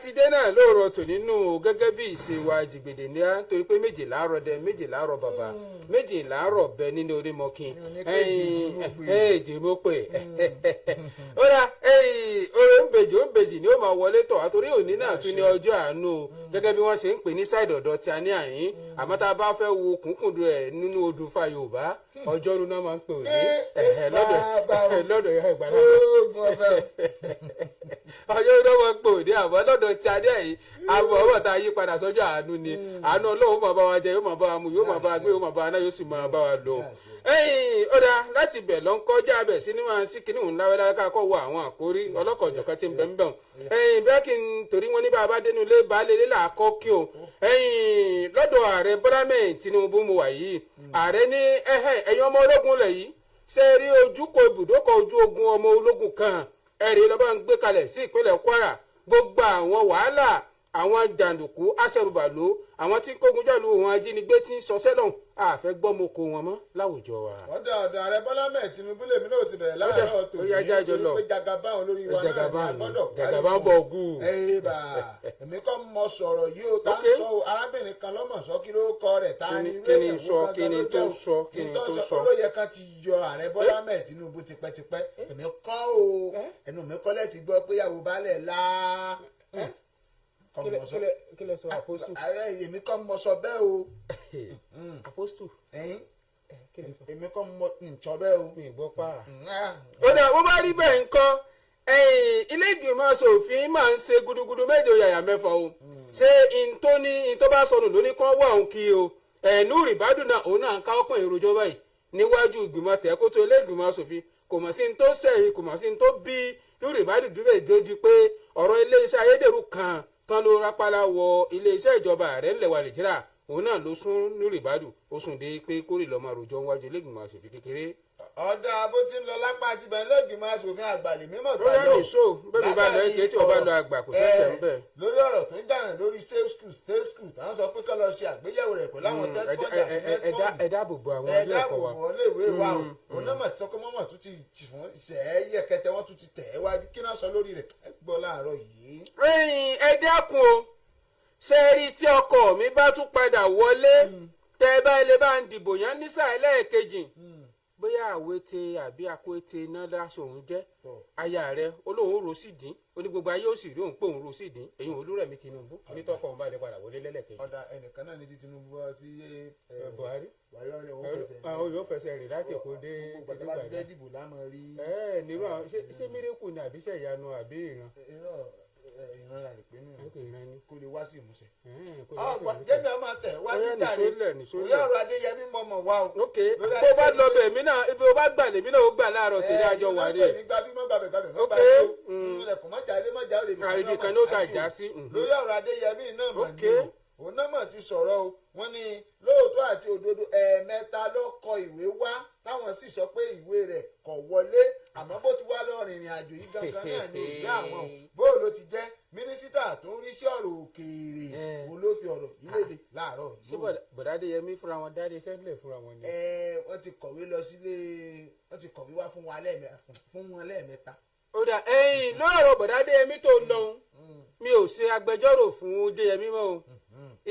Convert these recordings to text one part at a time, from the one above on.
ti dé náà lóòrọ̀ tò nínú gẹ́gẹ́ bí ìṣe wa jìgbèdè ní á torí pé méjì láàárọ̀ dẹ méjì láàárọ̀ bàbá méjì láàárọ̀ bẹ nínú onímọ̀kín èjì mo pè ó dá òǹbejì ni ó máa wọlé tọ̀ àtòrí òní náà tún ní ọjọ́ àánú gẹ́gẹ́ bí wọ́n ṣe ń pè ní sáìdì ọ̀dọ̀ tí a ní àyín àmọ́ tá a bá fẹ́ wo kúnkùndù ẹ̀ nínú odò fa Yorùbá ọjọ́rú náà máa ń pè òní lọ́dọ̀ ìgbà náà ọjọ́ iná wọn pè òde àbọ̀ lọ́dọ̀ tí a dé yìí àbọ̀ ọwọ́ tá a yí padà sọ́jọ́ àánú ni àánú Ọlọ́run máa bá wa jẹ yóò máa bá wa mu yóò máa bá wa gbé yóò máa bá wa ná yóò sì máa bá wa lò. Ó dáa láti bẹ̀ lọ ń kọjá bẹ̀ sí níwọ̀n sí kíní òun láwẹ́láwẹ́ káàkọ́ wọ àwọn àkórí ọlọ́kọ̀ọ̀jọ̀kan tí ń bẹ̀ ń bẹ̀ wọn. Bẹ́ẹ̀ kí n torí wọn ní bá a bá dénú ilé baálé ilé làákọ́ kí o lọ́dọ̀ ààrẹ Bọ́lá mẹ́rin Tinubu mo wà yìí ààrẹ ní ẹ̀yin ọmọ ológun lẹ̀ yìí ṣe rí ojúkọ ibùdókọ̀ ojú ogun ọmọ ológun kan ẹ̀rí lọ́ba ń gbé kalẹ̀ sí ìpínlẹ̀ Kwara gbogbo àwọn wàhálà àwọn jàǹdùkú aṣẹrùbàlú àwọn tí kógun jàlú wọn ajínigbé tí ń sọsẹ́ lọ́hùn àfẹ́ gbọ́mọkò wọn mọ́ láwùjọ wa. ọ̀dọ̀ ààrẹ Bọ́lá mẹ́rin Tinubu lèmi náà ti bẹ̀rẹ̀ láàárọ̀ tó ní pé jagaba olórí wa náà gbọ́dọ̀ jagaba bọ̀ gù. èmi kọ́ mọ sọ̀rọ̀ yìí o tá ń sọ o arábìnrin kan lọ́mọ̀ sọ kí ló kọ rẹ̀ tá ní kíni tó sọ olóyè kan ti yọ ààrẹ Bọ́lá mẹ́rin Tinubu tipẹ́tipẹ́ èmi kọ́ o ẹnu mi kọ́ lẹ́sìn gbọ́ pé yàwó balẹ̀ lá kí lẹ sọ àpòstù. èmi kọ́ mọ sọ bẹ́ẹ̀ o. àpòstù. èmi kọ́ mọ nsọ bẹ́ẹ̀ o. mi gbọ́ pa. ó dà wọ́n bá rí bẹ́ẹ̀ ńkọ́ ilé ìgbìmọ̀ asòfin máa ń ṣe gudugudu méje yàyà mẹ́fà o ṣé ìtọ́ bá sọnù lóní kán wà òun kí o Nuri Badu náà òun náà ń ká ọ̀pọ̀ ìròjọ́ báyìí níwájú ìgbìmọ̀ tẹ̀kótó ilé ìgbìmọ̀ asòfin kò mọ̀ sí ní tó sẹ́yìn kò mọ̀ sí ní tó bí Nuri Badu dúró ìdójú pé ọ̀rọ̀ iléeṣẹ́ ayédèrú kan tán ló rápálá wọ iléeṣẹ́ ìjọba ààrẹ ńlẹ̀ wa Nàìjíríà òun náà ló sún Nuri Badu ó sùn dé pé kórè lọ́mọ àròjọ wájú ilé ìgbìmọ̀ asòfin kékeré. ọ̀dà bó ti ń lọ lápá àti bẹ̀rẹ̀ lẹ́gbìmọ̀ asòfin àgbàlè mímọ̀ gbàgbọ́. ó yẹ nìṣó bẹ́ẹ̀ bá lọ èké tí wọ́n bá lọ àgbà kò sẹ́sẹ̀ ń bẹ̀. lórí ọ̀rọ̀ tó ń dànù lórí state school táwọn sọ pé kọ́ lọ ṣe àgbéyẹ̀wò rẹ̀ pẹ̀lú àwọn ẹ dáàbò bo àwọn ilé ẹ̀kọ́ wa. ẹ dáàbò bo ilé ìwé wa o òun náà mà ti sọ pé mọ́mọ́ tún ti fún ìṣẹ́ yẹ̀kẹ́tẹ́ wọ́n tún ti tẹ̀ ẹ́ wájú kí náà sọ lórí rẹ̀ ẹ gbọ́ láàárọ̀ yìí. ẹ dákun o ṣe rí tí ọkọ mi bá tún padà wọlé tẹ ẹ bá ilé bá ń dìbò yẹn ní sáà ẹlẹ́ẹ̀kejì bóyá àwété àbí àkóété iná láṣọ òun jẹ́ aya rẹ̀ olóhùn ro sì dín oní gbogbo ayé ó sì rí òun pé òun ro sì dín èyí Olúrẹ̀mí Tinubu onítọ́kọ̀ òun bá lè padà wọlé lẹ́lẹ́kejì. ọ̀dà ẹnìkan náà ní ti Tinubu ti Buhari yóò fẹsẹ̀ rìn láti Èkó dé dìbò lámọ̀ rí. nírú àwọn ṣé mírèkù ni àbí ṣẹ̀yanu àbí ìran. ìran la lè pé nù kó lè wá sí ìmúṣẹ. jẹ́mi ọmọ tẹ̀ wá ní tàrí orí ọ̀rọ̀ Adéyẹmí mọ̀mọ̀ wá o. ok bó bá lọ bẹ̀ mí náà ibi ó bá gbà lèmi náà ó gbà láàárọ̀ tèmi àjọ wà rè. ok ilẹ̀kùn mọ́jà ilé mọ́jà ó lè ibi kan ní ó ṣàjà sí. lórí ọ̀rọ̀ Adéyẹmí náà mọ̀ ní o òun náà mọ̀ ti sọ̀rọ̀ o wọ́n ní lóòótọ́ àti òdodo ẹ̀ẹ̀mẹ́ta ló kọ ìwé wá táwọn sì sọ pé ìwé rẹ̀ kò wọlé àmọ́ bó ti wá lọ rìnrìn àjò yìí gangan náà ní ìgbà àwọn bóò ló ti jẹ́ mínísítà tó ń rí sí ọ̀rọ̀ òkèèrè òun ló fi ọ̀rọ̀ yìí léde láàárọ̀ yìí. ṣé bọ̀dá Adéyẹmí fúnra wọn dáadé sẹ́ńtìlẹ̀ fúnra wọn ni. wọ́n ti kọ̀wé lọ sílé wọ́n ti kọ̀wé wá fún wọn lẹ́ẹ̀mẹ́ta. ó dà lọ́rọ̀ bọ̀dá Adéyẹmí tó lọ́hùn mi ò ṣe agbẹjọ́rò fún Adéyẹmí mọ́ o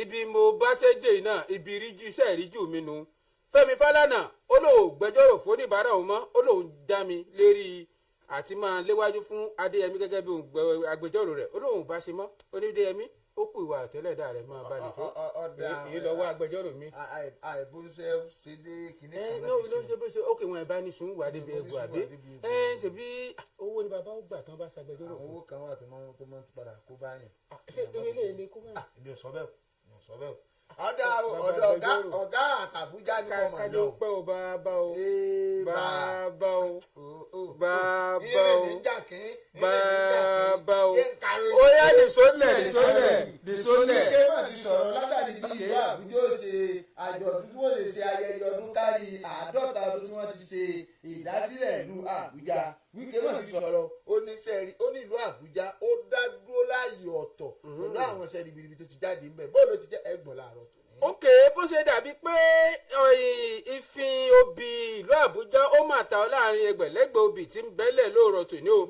ibi mo bá ṣẹ́jẹ̀ náà ibi ríjú iṣẹ́ ìríjú mi nu Fẹ́mi Fálànà ó lóun gbẹjọ́rò fún oníbàárà òun mọ́ ó lóun dá mi lérí àti máa léwájú fún Adéyẹmí gẹ́gẹ́ bí agbẹjọ́rò rẹ̀ ó lóun bá ṣe mọ́ Adéyẹmí ó kù ìwà àtẹ́lẹ̀dá rẹ̀ máa bá nìfọ́ èyí lọ́wọ́ agbẹjọ́rò mi. àìbóṣe ṣe dé kinní kan náà ló ṣe bó ṣe ó kè wọn ẹ̀ bá ní sùn wà débi ẹ̀gbọ́n àbí ṣèbí owó ni bàbá ó gbà tán bá ṣàgbẹjọ́rò fún. owó kan wà tó máa ń padà kó bá yẹn. ṣé eré ilé ni kó bá yẹn. mi ò sọ bẹ́ẹ̀ ọ̀dọ̀ ọ̀gá àtàbújá ni mo mọ̀ lọ. kájọ pẹ́ o bàbá o bàbá o bàbá o ó yá nìṣólẹ̀. Wike mà ti sọ̀rọ̀ látàrí bí ìlú Àbújá ó ṣe àjọ̀dún tí wọ́n lè ṣe ayẹyẹ ọdún kárí 50 ọdún tí wọ́n ti ṣe ìdásílẹ̀ ìlú Àbújá. Wike mà ti sọ̀rọ̀ ó ní sẹ́ẹ̀rí ó ní ìlú Àbújá ó dá dúró láàyè ọ̀tọ̀ pẹ̀lú àwọn sẹ́ẹ̀rí biribi tó ti jáde ńbẹ̀ bóòlù ó ti jẹ́ ẹgbọ̀n láàárọ̀ tó ní. ok bó ṣe dàbí pé ìfin obì ìlú Àbújá ó mà ta ọ láàrin ẹgbẹ̀lẹ́gbẹ̀ obì tí ń bẹ́lẹ̀ lóòrọ̀ tòní o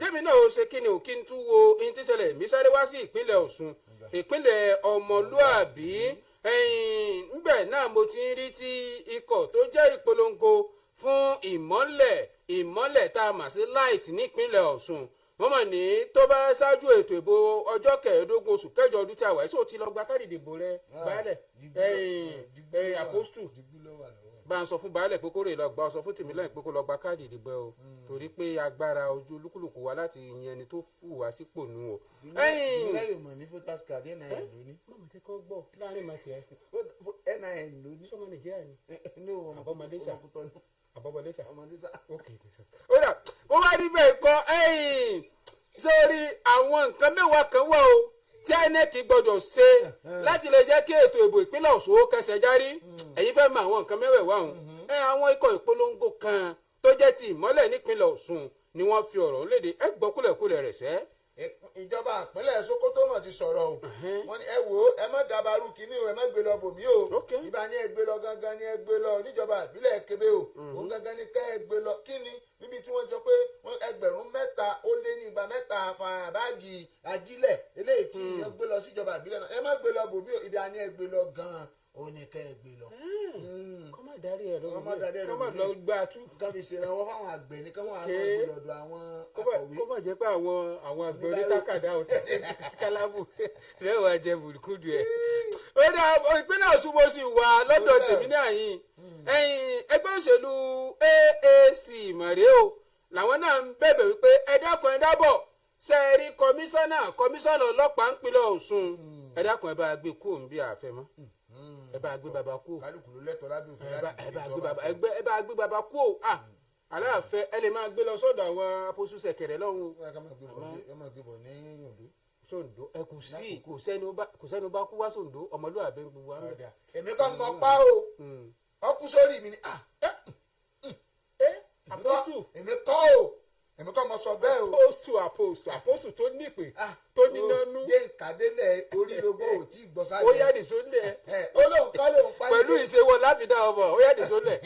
jẹ́mi náà ó ṣe kí ni ò kí n tún wo ihun tí ṣẹlẹ̀ mi sáré wá sí ìpínlẹ̀ Ọ̀ṣun ìpínlẹ̀ ọmọlúàbí ńbẹ̀ náà mo ti ń rí tí ikọ̀ tó jẹ́ ìpolongo fún ìmọ́lẹ̀ tá a mà sí light nípínlẹ̀ Ọ̀ṣun wọ́n mọ̀ ní tó bá ṣáájú ètò ìbò ọjọ́ 15 oṣù kẹjọ ọdún tí a wà ẹ́ sọ ti lọ gba káàdì ìdìbò rẹ baálẹ̀ àpòstù bá ń sọ fún baálẹ̀ pé kó rè lọ gbà ọ sọ fún Tìmílẹ́yìn pé kó lọ gba káàdì ìdìbò ẹ o torí pé agbára ojú olúkúlùkù wa láti yan ẹni tó fù wá sípò nù o. Tìmílẹ́yìn mọ̀ ní voters card NIN lóní. mọ̀mọ́ tẹ́ kọ́ gbọ́ láàrin màtí ẹ. NIN lóní. sọmọ Nàìjíríà ni. àbọ̀mọdésà. àbọ̀mọdésà. ọmọdésà. ok ó dà ó wá rí bẹ́ẹ̀ kọ́ sórí àwọn nǹkan mẹ́wàá kan wà o tí INEC gbọdọ̀ ṣe láti lè jẹ́ kí ètò ìbò ìpínlẹ̀ Ọ̀ṣun ó kẹsẹ̀ járí ẹ̀yin fẹ́ mọ àwọn nǹkan mẹ́wàá ọ̀hún àwọn ikọ̀ ìpolongo kan tó jẹ́ ti ìmọ́lẹ̀ nípínlẹ̀ Ọ̀ṣun ni wọ́n fi ọ̀rọ̀ léde ẹ gbọ́ kúlẹ̀kúlẹ̀ rẹ̀ sẹ́. ìjọba ìpínlẹ̀ Sokoto mọ̀ ti sọ̀rọ̀ o wọ́n ní ẹ wò ó ẹ má dabarú kínní o ẹ má gbé lọ bòmí o ìbá ní ẹ gbé lọ gangan ní ẹ gbé lọ níjọba ìbílẹ̀ Kébé o òun gangan ní ká ẹ gbé lọ kínní níbi tí wọ́n sọ pé 3,300 fa báàgì ajílẹ̀ eléyìí tí wọ́n gbé lọ síjọba ìbílẹ̀ náà ẹ má gbé lọ bòmí o ìbá ní ẹ gbé lọ gan-an ó ní ká ẹ gbé lọ. kọ́ má darí ẹ̀ lórí kọ́ má lọ gbá tú. nǹkan fi ṣèrànwọ́ fáwọn àgbẹ̀ ní káwọn àwọn àgbẹ̀ lọ́dọ̀ àwọn akọ̀wé. kó má jẹ́ pé àwọn àgbẹ̀ onítàkàdá kálábù lẹ́wọ̀ ẹ̀jẹ̀ bùrùkúdù ẹ̀. ó dá ìpínlẹ̀ Ọ̀ṣun mo sì wà lọ́dọ̀ tèmi náà yìí ẹgbẹ́ òṣèlú AAC mọ̀rẹ́ o làwọn náà ń bẹ̀bẹ̀ wípé ẹ dákun ẹ dábọ̀ ṣe é rí kọmíṣánná ọlọ́pàá ìpínlẹ̀ Ọ̀ṣun ẹ dákun ẹ bá gbé kúrò ń bí àfẹ́ mọ́ ẹ bá gbé baba kú kálukú ló lẹ́tọ̀ọ́ lábẹ́ òfin láti ẹ bá gbé baba kú o aláàfẹ ẹ lè máa gbé lọ sọ́dọ̀ àwọn apósù ṣẹ̀kẹ̀rẹ̀ lọ́hùn. ẹ máa gbé bọ̀ ní Oǹdó. Sóǹdó ẹ kò sí kò sẹ́ni ó bá kú wá Sóǹdó ọmọlúwàbí ń gbogbo àwọn. èmi kọ́ mọ pa o ọkú sórí mi ni apósù èmi kọ́ o èmi kọ́ mọ sọ bẹ́ẹ̀ o. apósù tó nípè tó nínú. yé nkàdélẹ̀ orílẹ̀-èdè ò tí ì gbọ́ sáré. ó yàdì sólẹ̀. olóhùn kọ́ ló ń pa. pẹ̀lú ìṣèwọ láfi dá ọmọ ó yàdì sólẹ̀.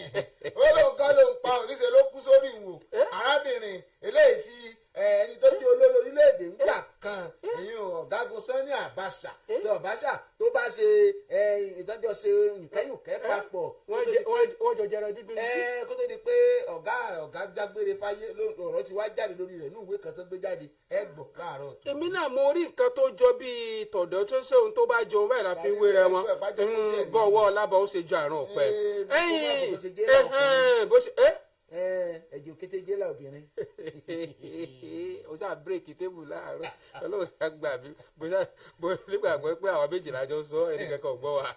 olóhùn kọ́ ló ń pa oníṣẹ́ ló kú sórí ìwò arábìnrin eléyìí tí ẹni tó jẹ́ olórí orílẹ̀-èdè ńgbà kan ìyún ọ̀gágun Sani Abacha tó bá ṣe ìtọ́jọ́ ṣe nìkẹ́yùnkẹ́ papọ̀. wọ́n jọ jẹrẹ dúdú. kó tó di pé ọ̀gá dágbére fáyé ọ̀rọ̀ ti wá jáde lórí rẹ̀ ní ìwé kan tó gbé jáde ẹ gbọ́ láàárọ̀. èmi náà mo rí nǹkan tó jọ bíi tọ̀dọ̀ tó ṣe ohun tó bá jọ báyìí la fi wéra wọn bọ́wọ́ ọlábọ̀ ó ṣe ju àrùn ọ̀pẹ. bó ṣe ẹ̀jẹ̀ òkété jẹ́lá obìnrin. o ṣáà bírèkì tébù láàárọ̀ ọlọ́run ṣáà gbà mí bó nígbàgbọ́ pé àwọn méjìlá jọ sọ ẹnì kankan gbọ́ wa.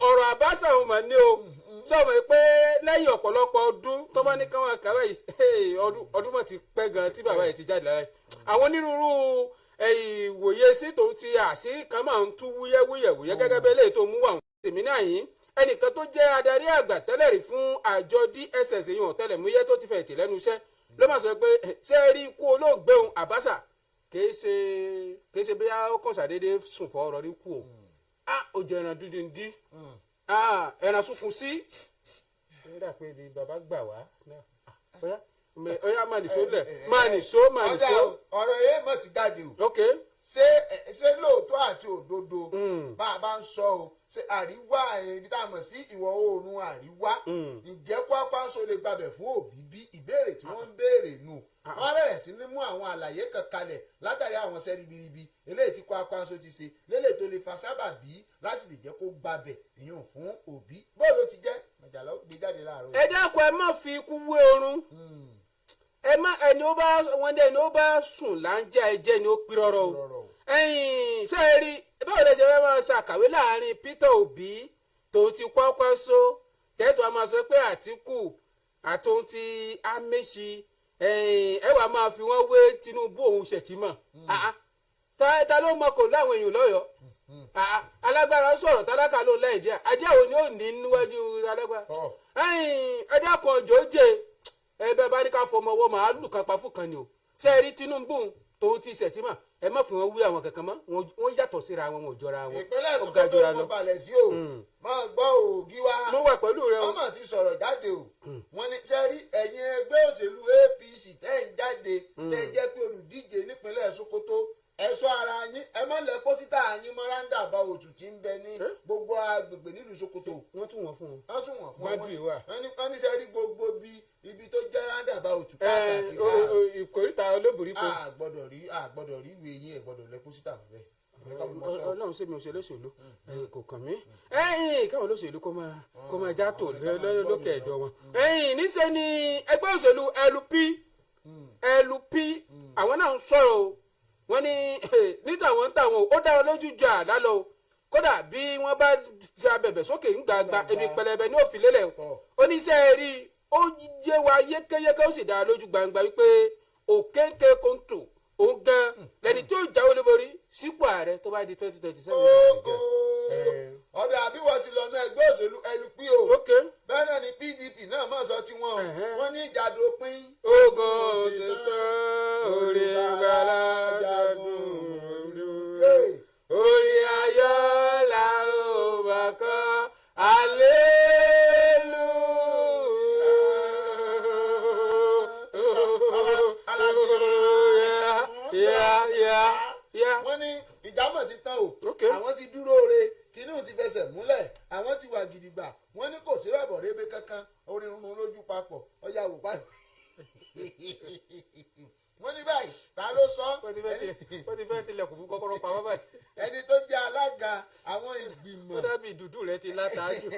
ọ̀rọ̀ Àbáṣà ò mà ní o sọ̀rọ̀ pé lẹ́yìn ọ̀pọ̀lọpọ̀ ọdún tó bá ní káwọn kàwé yìí ọdún mọ̀ ti pẹ́ gan tí bàbá yìí ti jáde lára yìí. àwọn onírúurú ìwòye sí tòun ti àṣírí kan máa ń tú wúyẹ́wúyẹ́ gẹ́gẹ́ bẹ́ẹ̀ lè tó mú wà wọ́n tèmi náà yìí ẹnìkan tó jẹ́ adarí àgbà tẹ́lẹ̀ rí fún àjọ DSS yìí ọ̀tẹlẹ̀múyẹ́ tó ti fẹ̀yìntì lẹ́nu iṣẹ́ ló máa sọ pé ṣé ẹ rí ikú olóògbé òun Àbáṣà kìí ṣe bí ó kàn ṣàdédé sùn fọ́ ọ̀rọ̀ rí kú o ó jẹ ẹran dúdú ndí ẹran sunkún sí ó dà pé ibi bàbá gbà wá ọyá máa nìṣó lẹ̀ máa nìṣó. ọ̀rọ̀ yẹn mọ̀ ti jáde o. ṣé lóòótọ́ àti òdodo bá a bá ń sọ o ṣe àríwá ibi tá a mọ̀ sí ìwọ̀ oòrùn àríwá ǹjẹ́ Kwakwanso lè gbàbẹ̀ fún Òbí bí ìbéèrè tí wọ́n ń béèrè nù wọ́n bẹ̀rẹ̀ sí ní mú àwọn àlàyé kan kalẹ̀ látàrí àwọn iṣẹ́ ribiribi eléyìí tí Kwakwanso ti ṣe lélẹ̀ tó lè fa sábàbí láti lè jẹ́ kó gbàbẹ̀ ìyún fún Òbí bóòlù ti jẹ́ mọ̀jàlá gbé jáde láàárọ̀. ẹ dákun ẹ má fi ikú wé oorun ẹ má ẹni ó bá sùn láńjẹ ẹjẹ ni ó pirọrọ o ṣé ẹ rí báwo lè ṣe fẹ́ máa ṣàkàwé láàrin Peter Obi tòun ti Kwakwanso tẹ́tù a máa sọ pé Àtíkù àtòun ti Amaechi ẹ wàá máa fi wọ́n wé Tinubu òun Ṣètìmọ̀ ta ló mọ kò láwọn èèyàn lọ́yọ̀ọ́ alágbára sọ̀rọ̀ tálákà ló láìdíà ajé àwọn ni ó ní níwájú alágbára ẹjẹ́ kan jòójè ẹbẹ bá ní ká fọmọ ọwọ́ màálù kan pa fún kan ni o ṣe é rí Tinubu tó ti ṣètìmọ̀ ẹ má fún wọn wí àwọn kankan mọ́ wọ́n yàtọ̀ síra wọn wọn ò jọra wọn. ìpínlẹ̀ tó kọ́ balẹ̀ sí o máa gbọ́ ògì wa. mo wà pẹ̀lú rẹ o. wọ́n mà ti sọ̀rọ̀ jáde o. wọ́n ní sẹ́rí ẹ̀yin ẹgbẹ́ òṣèlú APC tẹ́ ń jáde tẹ́ jẹ́ pé olùdíje nípínlẹ̀ Sokoto ẹ̀sọ́ ara yín ẹ má lẹ pósítà yín mọ́rándà bá òtù tí ń bẹ ní gbogbo agbègbè nílùú Sokoto. wọ́n tún wọ́n fún wọn. wọ́n tún wọ́n fún wọn. gbájú ìwà. wọ́n ní sẹ́rí gbogbo ibi tó jẹ́ rándà bá òtù káàkiri. ìkórìtà olóbòrí kò. àgbọ̀dọ̀ rí ìwé yín ẹ̀ gbọ́dọ̀ lẹ pósítà mọ́ bẹ́ẹ̀. Ọlọ́run ṣe mi òṣèlú kò kàn mí káwọn olóṣèlú kó máa já tò lókè ẹ̀dọ̀ wọn. níṣẹ́ ni ẹgbẹ́ òṣèlú LP àwọn náà ń sọ̀rọ̀ o wọ́n ní ní tàwọn ó dára lójú jọ àdá lọ o kódà bí wọ́n bá ja bẹ̀bẹ̀ sókè ń gbàgbà ebi pẹlẹbẹ ní òfin lélẹ̀ o oníṣẹ́ rí ó yé wa yékéyéké ó sì dára lójú gbangba wípé òkéńké kóńtò òun gan lẹni tó jáwé lóborí sípò ààrẹ tó bá di 2027. ọ̀dọ̀ àbí wọ́n ti lọ náà ẹgbẹ́ òṣèlú LP o bẹ́ẹ̀ náà ni PDP náà mọ̀ sọ tí wọ́n ní ìjàdó pín. ogun òtítọ́ orí gbàlá jàdùn orí ayọ̀ la ó bá kọ́ wọ́n ní ìjámọ̀ ti tán o àwọn ti dúró re kínú ti fẹsẹ̀ múlẹ̀ àwọn ti wà gidigba wọ́n ní kò sí rẹ̀bọ̀ rebe kankan orin rúnrún lójú papọ̀ ọ̀yà wò pàdé wọ́n ní báyìí ta ló sọ. wọ́n ti fẹ́ tilẹ̀kùn fún kọ́kọ́rọ́ pa wọ́n báyìí. ẹni tó jẹ́ alága àwọn ìgbìmọ̀. ó dàbí dúdú rẹ ti látàájú.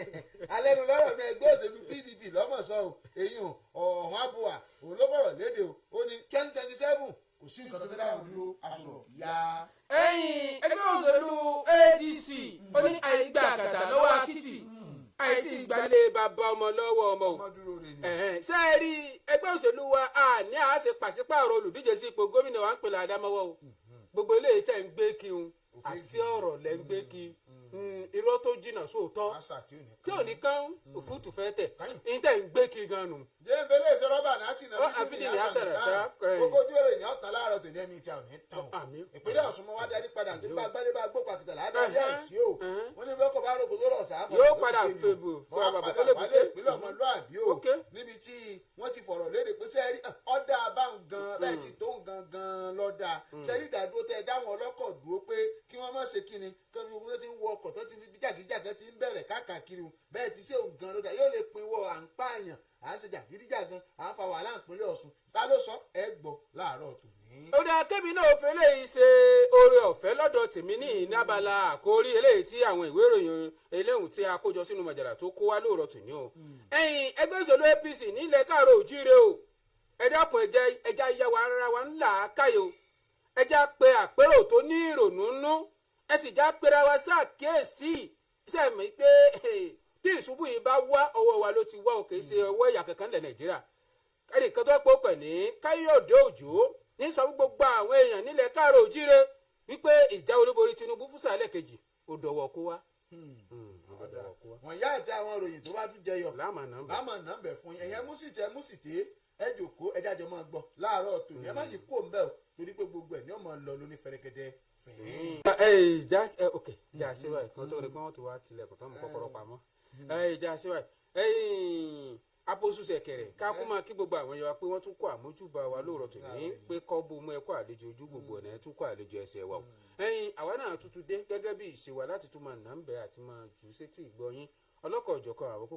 alẹ́nulọ́rọ̀ ní ẹgbẹ́ òṣèlú PDP lọ́mọ̀sán o èyàn ọ̀hún àbúwà òun ló fọ̀rọ̀ léde o ó ní 2027 kò sí nǹkan tó dáhùn dúró aṣọ ìyá. ẹgbẹ́ òṣèlú ADC ó ní àìgbà àkàtà lọ́wọ́ akitì àìsí ìgbàlẹ̀ bàbá ọmọ lọ́wọ́ ọmọ o. ṣé ẹ rí ẹgbẹ́ òṣèlú wa ní àṣẹ pàṣípààrọ̀ olùdíje sí ipò gómìnà wa ń pèlè Àdámọ́wọ́ o gbogbo eléyìí tẹ̀ ń gbé kí n àṣì ọ̀rọ̀ lẹ́ ń gbé kí irọ́ tó jìnnà sóòótọ́ tí ò ní kán òfútù fẹ́ tẹ̀ ní tẹ̀ ń gbé kí gan nù. jẹ́ ìbílẹ̀ ìṣe rọ́bà náà ti nà bí ní àṣàrà tá. gbogbo ojú èrè ní ọ̀tàn láàárọ̀ tòní ẹ̀mí tí a ò ní tán. ìpínlẹ̀ Ọ̀ṣun mọ́ wá darí padà tó bá gbálẹ́ bá gbó pàkìtà ládàá yá ìṣe o wọ́n ní bẹ́ẹ̀ kọ́ bá rògbò tó rọ̀ sáà yóò padà fèbò ìpínlẹ̀ ọmọlúàbí o níbi tí wọ́n ti fọ̀rọ̀ léde pé sẹ́ẹ̀rí ọ̀dà báwọn gan bẹ́ẹ̀ ti tó gan lọ́dà sẹ́ẹ̀rí ìdádúró tẹ dáwọn ọlọ́kọ̀ dúró pé kí wọ́n má ṣe kíni kí wọ́n ti ń wọ ọkọ̀ tó ti fi jàgíjàgẹ́ ti ń bẹ̀rẹ̀ káàkiri bẹ́ẹ̀ ti ṣe òun gan lọ́dà yóò lè pinwọ́ à ń pààyàn à ń ṣe jàgídíjàgan à ń fa wàhálà ìpínlẹ̀ Ọ̀ṣun ta ló sọ ẹ gbọ́ láàárọ̀ tòní. ó dáa kébì náà fẹ́ lè ṣe oore ọ̀fẹ́ lọ́dọ̀ tèmi ní ìnábàlà àkórí eléyìí tí àwọn ìwé ìròyìn eléhùn tí a kójọ sínú mọ̀jàlá tó kó wá lóòrọ̀ tòní o. ẹgbẹ́ òṣèlú APC nílẹ̀ káàrọ̀ òjíire o ẹ dákun ẹja yáwa ara wa ńlá káyò ẹja pé àpérò tó ní ìrònú nú ẹ sì já pera wa ṣàkíyèsí sẹ́mi pé tí ìṣubú yìí bá wá ọwọ́ wa ló ti wá òkè ṣe ọwọ́ ẹ̀yà kankan lẹ̀ Nàìjíríà ẹnìkan tó pọ̀ pẹ̀ ní Káyọ̀dé Òjó ní sọ gbogbo àwọn èèyàn nílẹ̀ káàrọ̀ òjíire wípé ìjà olúborí Tinubu fún sáà lẹ́ẹ̀kejì ó dọ̀wọ́ kó wá. wọ́n yá àti àwọn ìròyìn tó bá tún jẹyọ láàmà nàmbẹ̀ fún ẹ̀yẹ músìtẹ́ ẹ jòkó ẹ jájọ máa gbọ́ láàárọ̀ tòní ẹ má yí kó mbẹ́ o torí pé gbogbo ẹ̀ ní ọmọ lọ lóní fẹ̀rẹ̀gẹ̀dẹ̀ ìjà àṣewà kan tó rí pé wọ́n ti wá tilẹ̀kùn tó mú kọ́kọ́rọ́ pamọ́ ìjà àṣewà aposu sẹ̀kẹ̀rẹ̀ kákú máa kí gbogbo àwọn èèyàn pé wọ́n tún kó àmójúbà wa lóòrọ̀ tòní pé kọ́bù mú ẹ̀kọ́ àlejò ojú gbogbo ọ̀nà ẹ̀ tún kó àlejò ẹsẹ̀ wa o. àwa náà tuntun dé gẹ́gẹ́ bí ìṣe wa láti tún máa nà ń bẹ àti máa jù ú sétí ìgbọ́yín ọlọ́kọ̀ òjọ̀kan àwọn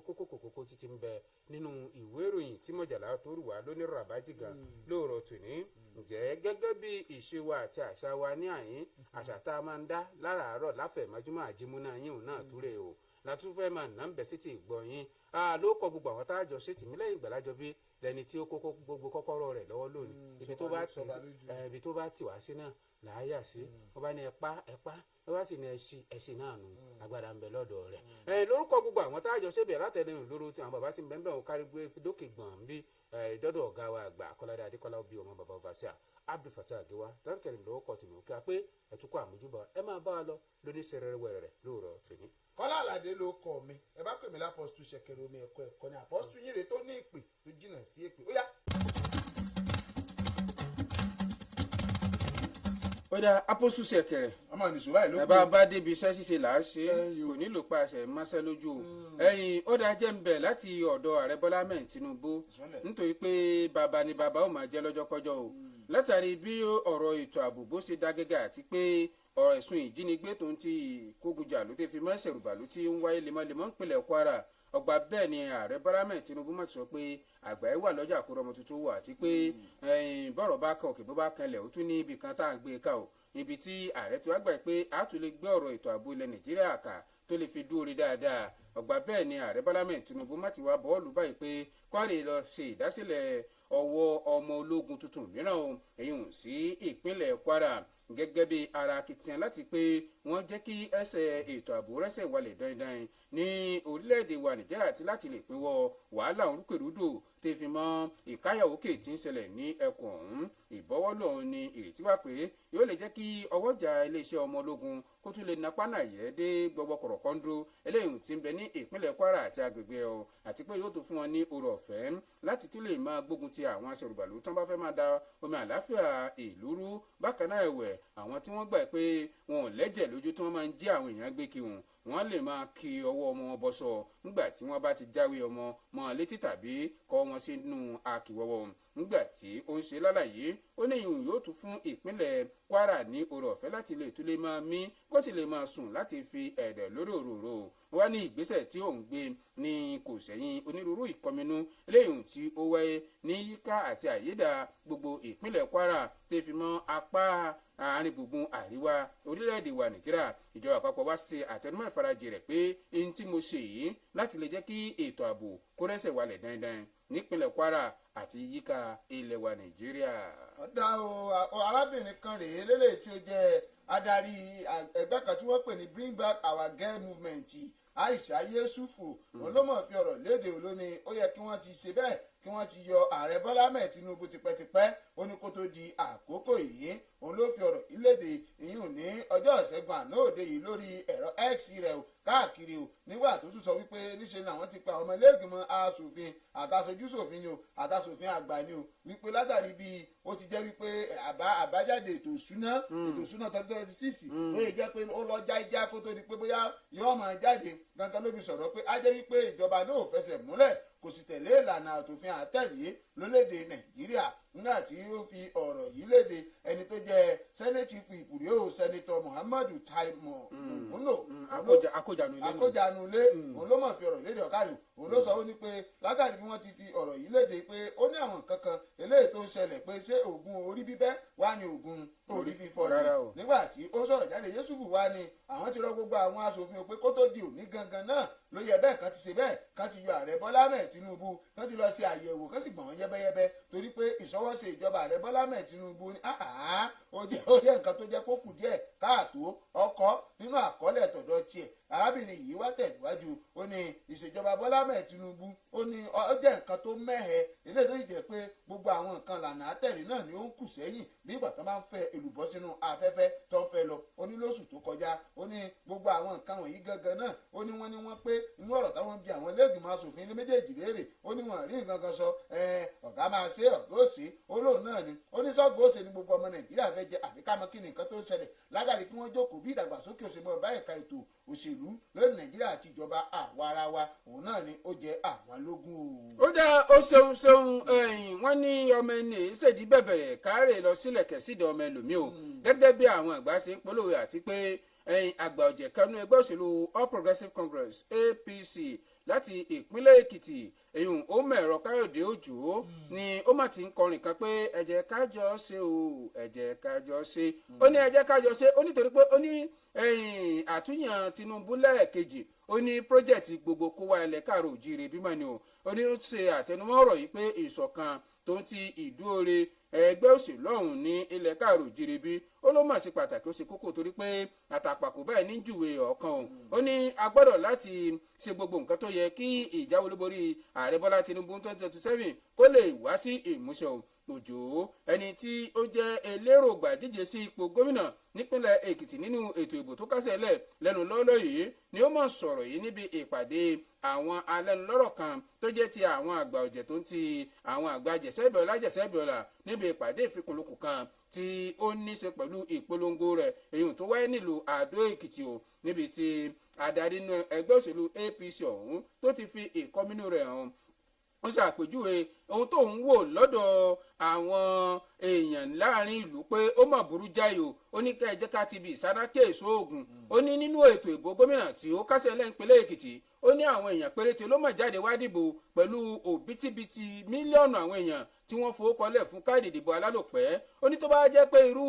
kókó títí ń bẹ nínú ìwé ìròyìn tí mọ̀jàlá tó rù wá lónìí ràbájìgà lóòrọ̀ tòní ǹjẹ́ gẹ́gẹ́ bí ìṣe wa àti àṣà wa ní àyín àṣà tá a máa ń dá láràárọ̀ láfẹ̀mọ́júmọ́ àjímúná yín òun náà túrè o látúfẹ́ máa nà ń bẹ sétí ìgbọ́yín ló kọ gbogbo àwọn táàjọ ṣètì mí lẹ́yìn ìgbàlájọ bí lẹni tí ó kókó gbogbo kọ́kọ́rọ́ rẹ̀ lọ́wọ́ lónìí ibi tó bá tì wá sí náà làáyà sí wọ́n bá ní ẹ̀pá wọ́n bá sì ní ẹ̀sìn náà nù agbára ń bẹ lọ́dọ̀ rẹ̀. lórúkọ gbogbo àwọn táàjọ ṣèbẹ̀ látẹ̀lẹ́nu lóró tí àwọn bàbá ti ń bẹ́ẹ̀ bẹ́ẹ̀ kárí gbé dókè gbọ̀n bí dọ́dọ̀ ọ̀gá wa àgbà Kọ́ládé Adékọ́lá bí ọmọ bàbá Vasia Abdul Fatah Agewa dáńtẹ̀lẹ̀ lọ́wọ́ kọ̀ tìmọ̀ kí a pé ẹ̀túnkọ̀ àmójúbà ẹ máa bá a lọ lóní sẹrẹrẹwẹrẹ lóòrọ̀ tòní. Kọ́lá Àlàdé ló kọ mi ẹ bá pè mí lápọ́sítù ṣẹ̀kẹ̀rẹ̀ omi ẹ̀kọ́ ní àpọ́sítù yìí rè tó ní ìpè tó jìnnà sí èpè ó yá. ó dá apósù ṣẹ̀kẹ̀rẹ̀ ọmọ nìṣó báyìí ló kù. bàbá bá débi iṣẹ́ ṣíṣe là á ṣe kò nílò pa àṣẹ mọ́ṣẹ́ lójú o ẹ̀yìn ó dá jẹ́ ń bẹ̀ láti ọ̀dọ̀ ààrẹ Bọ́lá Ahmed Tinubu nítorí pé bàbá ni bàbá ó máa jẹ́ lọ́jọ́kọ́jọ́ o látàrí bí ọ̀rọ̀ ètò ààbò bó ṣe dá gẹ́gẹ́ àti pé ọ̀rọ̀ ẹ̀sùn ìjínigbé tó ń ti kógunjà ló tẹ́ fi mọ́ ìṣẹ̀rùbàlú tí ń wáyé lemọ́lemọ́ ìpínlẹ̀ Kwara ọgbà bẹ́ẹ̀ ni ààrẹ Bọ́lá Ahmed Tinubu mọ̀ sọ pé àgbà ẹ̀ wà lọ́jà kó rọmọ tuntun wà àti pé bọ́rọ̀ bá kan òkè bó bá kanlẹ̀ ó tún ní ibì kan tá à ń gbé ká o ibi tí ààrẹ ti wá gbà pé a tún lè gbé ọ̀rọ̀ ètò ààbò ilẹ̀ Nàìjíríà kà tó lè fi dúró rí dáadáa ọgbà bẹ́ẹ̀ ni ààrẹ Bọ́lá Ahmed Tinubu má ti wá bọ́ọ̀lù báyìí pé Kwara lọ ṣe ìdásílẹ̀ ọwọ́ ọmọ ológun tuntun mìíràn o èyí hùn sí ìpínlẹ̀ Kwara gẹ́gẹ́ bí ara akitiyan láti pé wọ́n jẹ́ kí ẹsẹ̀ ètò ààbò rẹ́sẹ̀ wálẹ̀ dandan ní orílẹ̀-èdè wa Nàìjíríà àti láti lè pinwọ́ wàhálà orúkèrúdò tẹ́ fi mọ́ ìkáyàwókè tí ń ṣẹlẹ̀ ní ẹkùn ọ̀hún ìbọ́wọ́lọ̀ ní ìrètí wà pé yóò lè jẹ́ kí ọwọ́jà iléeṣẹ́ ọmọ ológun kó tún lè napá nàyẹ́ dé gbogbo kọ̀rọ̀kọ́ńdó eléyìí tí ń bẹ ní ìpínlẹ̀ Kwara àti agbègbè ọ̀ àti pé yóò tún fún wọn ní oore ọ̀fẹ́ láti tún lè máa gbógun ti àwọn aṣèrùbàlù tó ń bá fẹ́ máa da omi àláfíà ìlú rú bákan náà ẹ̀wẹ̀ àwọn tí wọ́n gbà pé wọn ò lẹ́jẹ̀ lójú tí wọ́n máa ń jí àwọn èèyàn gbé kí wọ́n lè máa kí ọwọ́ ọmọ wọn bọ́ sọ nígbà tí wọ́n bá ti jáwé ọmọ mọ́ létí tàbí kọ́ wọn sínú akíwọ́wọ́ nígbà tí ó ń ṣe lálàyé ó ní ìhùn yóò tún fún ìpínlẹ̀ Kwara ní oore ọ̀fẹ́ láti lè tún lè máa mí kó sì lè máa sùn láti fi ẹ̀dẹ̀ lórí òróró wá ní ìgbésẹ̀ tí òun gbé ní kò sẹ́yìn onírúurú ìkọminú eléyìí tí ó wáyé ní yíká àti àyédà gbogbo ìpínlẹ̀ Kwara tẹ́ fi mọ́ apá àárín gbùngbùn àríwá orílẹ̀-èdè wa Nàìjíríà ìjọba àpapọ̀ wá ṣe àtẹnumọ́ ìfarajì rẹ̀ pé ohun tí mo ṣe yìí láti lè jẹ́ kí ètò ààbò kó rẹ́sẹ̀ wálẹ̀ dandan nípínlẹ̀ Kwara àti yíká ilẹ̀ wa Nàìjíríà. ọ̀dà o arábìnrin kan rèé lélẹ̀ tí ó jẹ́ adarí ẹgbẹ́ kan tí wọ́n pè ní Bring Back Our Girl Movement Aisha Yesufu òun ló mọ̀ fi ọ̀rọ̀ léde olóni ó yẹ kí wọ́n ti ṣe bẹ́ẹ̀ kí wọ́n ti yọ ààrẹ Bọ́lá Ahmed Tinubu tipẹ́tipẹ́ ó ní kó tó di àkókò yìí òun ló fi ọ̀rọ̀ ìlédè ìyún ní ọjọ́ ìṣẹ́gun àná òde yìí lórí ẹ̀rọ X rẹ̀ o káàkiri o nígbà tó tún sọ wípé níṣe ni àwọn ti pa ọmọ ilé-ìgbìmọ̀ aṣòfin àtàṣojúṣòfin ni o àtàṣòfin àgbà ni o wípé látàrí bí ó ti jẹ́ wípé àbájáde ètò ìṣúná tọdún 26 ó yẹ jẹ́ pé ó lọ jájá kó tó di pé bóyá yóò máa jáde gangan ló fi sọ̀rọ̀ pé á jẹ́ wípé ìjọba náà ò fẹsẹ̀ múlẹ̀ kò sì tẹ̀lé ìlànà àtòfin àtẹ̀lé lórílẹ̀‐èdè Nàìjíríà nígbà tí ó fi ọ̀rọ̀ yìí léde ẹni tó jẹ́ sẹ́nẹ́tì fún ìpùdé o sẹ́nẹ́tọ̀ Muhammadu Taimo akójanulé òun ló mọ̀ fi ọ̀rọ̀ léde ọ̀kárì òun ló sọ ó ní pé látàrí bí wọ́n ti fi ọ̀rọ̀ yìí léde pé ó ní àwọn kankan eléyìí tó ń ṣẹlẹ̀ pé ṣé oògùn orí bíbẹ́ wá ní oògùn orí fífọ́ ni nígbà tí ó sọ̀rọ̀ jáde Yusufu wá ní àwọn ti rọ gbogbo àwọn aṣòfin pé kó tó di òní gangan náà ló yẹ bẹ́ẹ̀ kan ti ṣe bẹ́ẹ̀ kan ti yọ ààrẹ Bọ́lá Ahmed Tinubu kan ti lọ ṣe àyẹ̀wò kan sì gbọ̀n wọ́n yẹ́bẹ́yẹ́bẹ́ torí pé ìṣọwọ́ṣe ìjọba ààrẹ Bọ́lá Ahmed Tinubu ní ó jẹ́ nǹkan tó jẹ́ kó kù díẹ̀ káàtó ọkọ̀ nínú àkọọ́lẹ̀ tọ̀dọ̀ tiẹ̀ arábìnrin yìí wá tẹ̀síwájú ó ní ìṣèjọba Bọ́lá Ahmed Tinubu ó ní ó jẹ́ nǹkan tó mẹ́hẹ eléyìí tó sì jẹ́ pé gbogbo àwọn nǹkan lànà àtẹ̀rí náà ni ó ń kù sẹ́yìn bí ìgbà tó máa ń fẹ́ èlùbọ́ sínú afẹ́fẹ́ tó ń fẹ́ lọ ó ní lóṣù tó kọjá ó ní gbogbo àwọn nǹkan wọ̀nyí gangan náà ó ní wọ́n pé inú ọ̀rọ̀ táwọn bí àwọn ilé-ìgbìmọ̀ aṣòfin ilé méjèèjì léèrè ó ní wọ́n rí nǹkan kan sọ ọ̀gá máa ṣe ọ̀gá òsè ó lóun náà ni ó ní sọ́gbó òsè ni gbogbo ọmọ Nàìjíríà fẹ́ jẹ àbí ká mọ̀ kí ni nǹkan tó ń ṣẹlẹ̀ látàrí kí wọ́n jókòó bí ìdàgbàsókè òṣèlú ọba ẹ̀ka ètò òṣèlú lórí Nàìjíríà àti ìjọba àwarawa òun náà ni ó jẹ àwọn lógún o. ó dá ó ṣeun wọ́n ní ọmọ ẹni ṣèdí bẹ̀bẹ̀rẹ̀ káàrè lọ sílẹ̀ kẹ̀sídẹ̀ ọmọ ẹlòmíì o gẹ́gẹ́ bí àwọn àgbà ṣe ń polówó àti pé àgbà ọ̀jẹ̀ kanú ẹgbẹ́ òṣèlú All Progressives Congress APC láti ìpínlẹ̀ Èkìtì èyún ó mẹ̀rọ Káyọ̀dé Òjó ni ó mà ti ń kọrin kan pé ẹ jẹ́ ká jọ ṣe o ẹ jẹ́ ká jọ ṣe ó ní ẹ jẹ́ ká jọ ṣe ó nítorí pé ó ní àtúnyàn Tinubu lẹ́ẹ̀kejì ó ní pírójẹ̀tì gbogbo kó wá ilẹ̀ káàrọ̀ òjíire bímọ ni o ó ní ó ṣe àtẹnumọ́ ọ̀rọ̀ yìí pé ìṣọ̀kan tó ń ti ìdúróore ẹgbẹ́ òṣèlú ọ̀hún ní ilẹ̀ káàrọ̀ òjíire bí ó ló mà ṣe pàtàkì ó ṣe kókó torí pé àtàpàkò báyìí ní júwe ọ̀kan òun ó ní a gbọ́dọ̀ láti ṣe gbogbo nǹkan tó yẹ kí ìjáwé olúborí ààrẹ Bọ́lá Tinubu 2027 kó lè wá sí ìmúṣẹ o Òjó ẹni tí ó jẹ́ elérògbà díje sí ipò gómìnà nípínlẹ̀ Èkìtì nínú ètò ìbò tó kásẹ̀ lẹ̀ lẹ́nu lọ́ọ́lọ́ yìí ni ó mọ̀ sọ̀rọ̀ yìí níbi ìpàdé àwọn alẹ́nulọ́rọ̀ kan tó jẹ́ ti àwọn àgbà ọ̀jẹ̀ tó ń ti àwọn àgbà jẹ̀sẹ́bẹ̀ọ́lá níbi ìpàdé ìfikùnlukùn kan tí ó ní í ṣe pẹ̀lú ìpolongo rẹ̀ èyí tó wáyé nílùú Àdó Èkìtì o níbi tí adarí inú ẹgbẹ́ òṣèlú APC ọ̀hún tó ti fi ìkọminú rẹ̀ hàn ó ṣàpèjúwe ohun tó ń wò lọ́dọ̀ àwọn èèyàn láàrin ìlú pé ó mà burú jáì o ó ní ká ẹ jẹ́ ká ti bí ìsánákè èso oògùn ó ní nínú ètò ìbò gómìnà tí ó kásẹ̀ lẹ́ńpẹ́lẹ́ Èkìtì ó ní àwọn èèyàn péréte ló mọ̀ jáde wá dìbò pẹ̀lú òbítíbitì mílíọ̀nù àwọn èèyàn tí wọ́n fowókọlẹ̀ fún káàdì ìdìbò alálòpẹ́ ó ní tó bá jẹ́ pé irú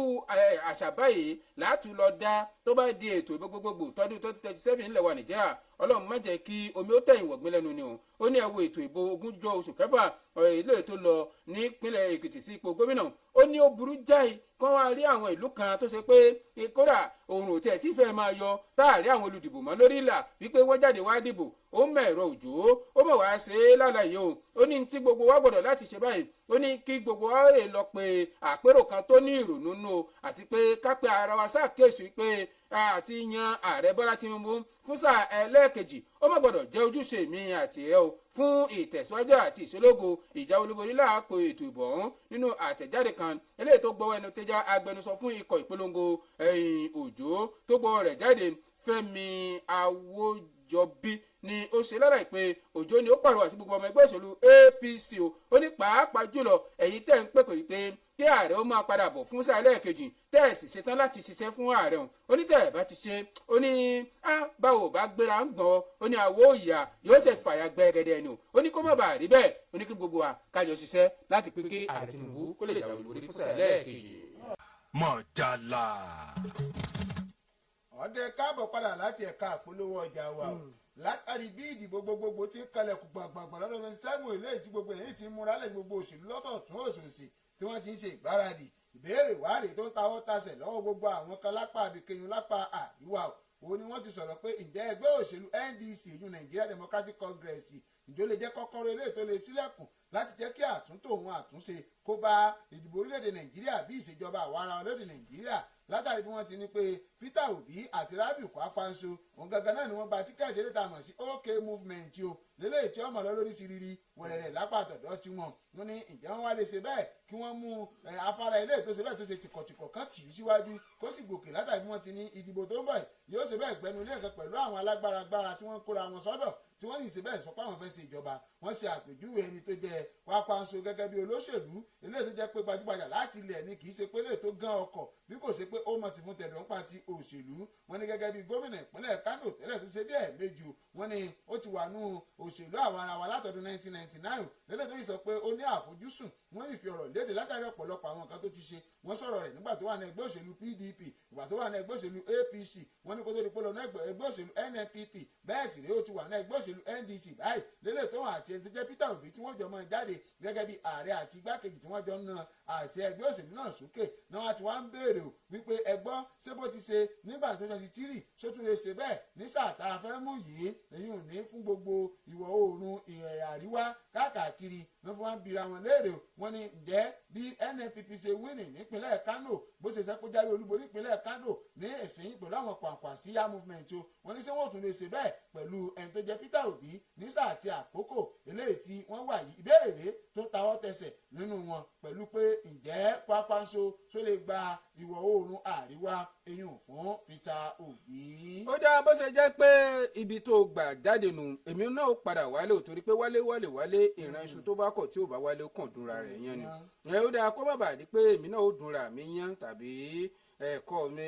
àṣà báyìí látú lọ dá tó bá di ètò ìbò gbogbogbò tọdún 2037 ńlẹ̀ wa Nàìjíríà Ọlọ́run má jẹ́ kí omi ó tẹ̀yìn wọ̀gbìn lẹ́nu ni o ó ní ẹ wo ètò ìbò ogúnjọ́ oṣù kẹfà ilé tó lọ nípínlẹ̀ Èkìtì sí ipò gómìnà ó ní ó burú jáì kán wá rí àwọn ìlú kan tó ṣe pé kódà oòrùn ò tiẹ̀ tí fẹ́ máa yọ táàrí àwọn olùdìbò mọ́ lórí ìlà wípé wọ́n jáde wá dìbò ó mẹ̀rọ Òjó ó mọ̀ wá ṣe é lálàyé o ó ní tí gbogbo wa gbọ́dọ̀ láti ṣe báyìí ó ní kí gbogbo wa rè lọ pé àpérò kan tó ní ìrònú nù o àti pé ká pe ara wa ṣàkíyèsí pé àti yan ààrẹ Bọ́lá Tinubu fún sáà ẹlẹ́ẹ̀kejì ó má gbọ́dọ̀ jẹ́ ojúṣe mi àti ẹ o fún ìtẹ̀síwájú àti ìṣológo ìjà olúborí láàpò ètò ìbò ọ̀hún nínú àtẹ̀jáde kan eléyìí tó gbọ́wọ́ ẹnu tẹ́já agbẹnusọ fún ikọ̀ ìpolongo Òjó tó gbọ́wọ́ rẹ̀ jáde Fẹ́mi Awójọbí ni ó ṣe lára ìpè Òjó ni ó pàrọwà sí gbogbo ọmọ ẹgbẹ́ òṣèlú APC o ó ní pàápàá jùlọ ẹ̀yin tẹ́ ń pèpè pé kí ààrẹ ó máa padà bọ̀ fún sáà ẹlẹ́ẹ̀kejì tẹ́ ẹ̀ sì ṣetán láti ṣiṣẹ́ fún ààrẹ òun ó ní tẹ́ ẹ̀ bá ti ṣe ó ní báwo bá gbéra ń gbọ́n ó ní àwọ̀ òyà yóò ṣe fàyà gbẹ́gẹ́dẹ́ ni ó ní kó má bàa rí bẹ́ẹ̀ ó ní kí gbogbo wa kájọ ṣiṣẹ́ láti pé kí ààrẹ Tinubu kó lè jáwé olúborí fún sáà ẹlẹ́ẹ̀kejì. Mọ̀jàlá. ọ̀dẹ káàbọ̀ padà láti ẹ̀ka àpolówó ọjà wa o látàrí bí ìdìbò gbogbogbò ti ń kalẹ̀kùn gbàngbàngbà lọ́dún 27 eléyìí tí gbogbo èyí ti ń múra lẹ́yìn gbogbo òṣèlú lọ́tọ̀ọ̀tún òṣòṣì tí wọ́n ti ń ṣe ìgbáradì ìbéèrè wáàrè tó ń tawọ́ tasẹ̀ lọ́wọ́ gbogbo àwọn kan lápá àbíkẹyìn lápá àríwá òun ni wọ́n ti sọ̀rọ̀ pé ǹjẹ́ ẹgbẹ́ òṣèlú NDC ìyún Nigeria Democratic Congress ìjọ lè jẹ́ kọ́kọ́rọ́ eléyìí tó lè sílẹ̀kùn láti jẹ́ kí àtúntò òun àtúnṣe kó bá ìdìbò orílẹ̀-èdè Nàìjíríà bí ìṣèjọba àwa ara orílẹ̀-èdè Nàìjíríà látàrí bí wọ́n ti ní pé Peter Obi àti Rabiu Kwankwaso òun gangan náà ni wọ́n gba tíkẹ́ẹ̀tì eré tá a mọ̀ sí OK movement o lélẹ́yìí tí ọmọ lọ lórí sírírí wẹ̀rẹ̀rẹ̀ lápá àtọ̀dọ̀ tí wọ́n ní ǹjẹ́ wọ́n wá lè ṣe bẹ́ẹ̀ kí wọ́n mú afárá ilé tó ṣe bẹ́ẹ̀ tó ṣe tìkọ̀tìkọ̀ kan tì í síwájú kó sì gòkè látàrí bí wọ́n ti ní ìdìbò tó ń bọ̀ yóò ṣe bẹ́ẹ̀ gbẹnu ilé ẹ̀kọ́ pẹ̀lú àwọn alágbára tí wọ́n kóra wọn sọ́dọ̀ tí wọ́n sì ṣe bẹ́ẹ̀ sọ pé àwọn fẹ́ ṣe ìjọba wọ́n ṣe àpèjúwe ẹni tó jẹ́ Kwankwaso gẹ́gẹ́ bí olóṣèlú eléyìí tó jẹ́ pé gbajúgbajà láti ilẹ̀ ni kì í ṣe pé eléyìí tó gán ọkọ̀ bí kò ṣe pé ó mọ̀ ti fún tẹ̀dọ̀ nípa ti òṣèlú wọ́n ní gẹ́gẹ́ bí gómìnà ìpínlẹ̀ Kánò tẹ́lẹ̀ tó ṣe bí ẹ̀ẹ̀mejì wọ́n ní ó ti wà nù òṣèlú àwọn ara wa látọdún 1999 lélẹ̀ tó yìí sọ pé ó ní àfojúsùn wọ́n yìí fi ọ̀rọ̀ léde látàrí ọ̀pọ̀lọpọ̀ àwọn nǹkan tó ti ṣe wọ́n sọ̀rọ̀ rẹ̀ nígbà tó wà ní ẹgbẹ́ òṣèlú PDP ìgbà tó wà ní ẹgbẹ́ òṣèlú APC wọ́n ní kó tó di pé lọ ní ẹgbẹ́ òṣèlú NNPP bẹ́ẹ̀ sì rèé ó ti wà ní ẹgbẹ́ òṣèlú NDC báyìí lélẹ̀ tó wà àti ẹni tó jẹ́ Peter Obi tí wọ́n jọ mọ́ jáde gẹ́gẹ́ bí ààrẹ àti igbákejì tí wọ́n jọ ń na àṣẹ ẹgbẹ́ òṣèlú náà sókè náà wọ́n ti wá ń béèrè o wípé ẹgbọ́n ṣé bó ti ṣe nígbà tó ṣe ti tírì sótún lè ṣe bẹ́ẹ̀ ní sáà tá a fẹ́ mú yìí èyí ò ní fún gbogbo ìwọ̀ oòrùn àríwá káàkiri ló fi wá ń bira wọn léèrè wọ́n ní ǹjẹ́ bí NNPP ṣe wíìnì nípínlẹ̀ Kánò bó ṣe sẹ́kó jáwé olúborí nípínlẹ̀ Kánò ní ẹ̀sìn pẹ̀lú àwọn Kwankwasiya movement o wọ́n ní ṣé wọ́n tún lè ṣe bẹ́ẹ̀ pẹ̀lú ẹni tó jẹ́ Peter Obi ní sáà àti àkókò eléyìí tí wọ́n wà yìí ìbéèrè rèé tó tawọ́ tẹsẹ̀ nínú wọn pẹ̀lú pé ǹjẹ́ Kwankwaso tó lè gba ìwọ̀ oòrùn àríwá eyín fún Peter Obi. ó dá bó ṣe jẹ́ pé ibi tó gbà jáde nù èmi náà padà wálé ò torí pé wálé ìran iṣu tó bá kọ̀ tí ò bá wálé ó kàn dúnra rẹ̀ yẹn ni ó dáa kó má bàa di pé èmi náà ó dúnra mi yán tàbí ẹ̀kọ́ mi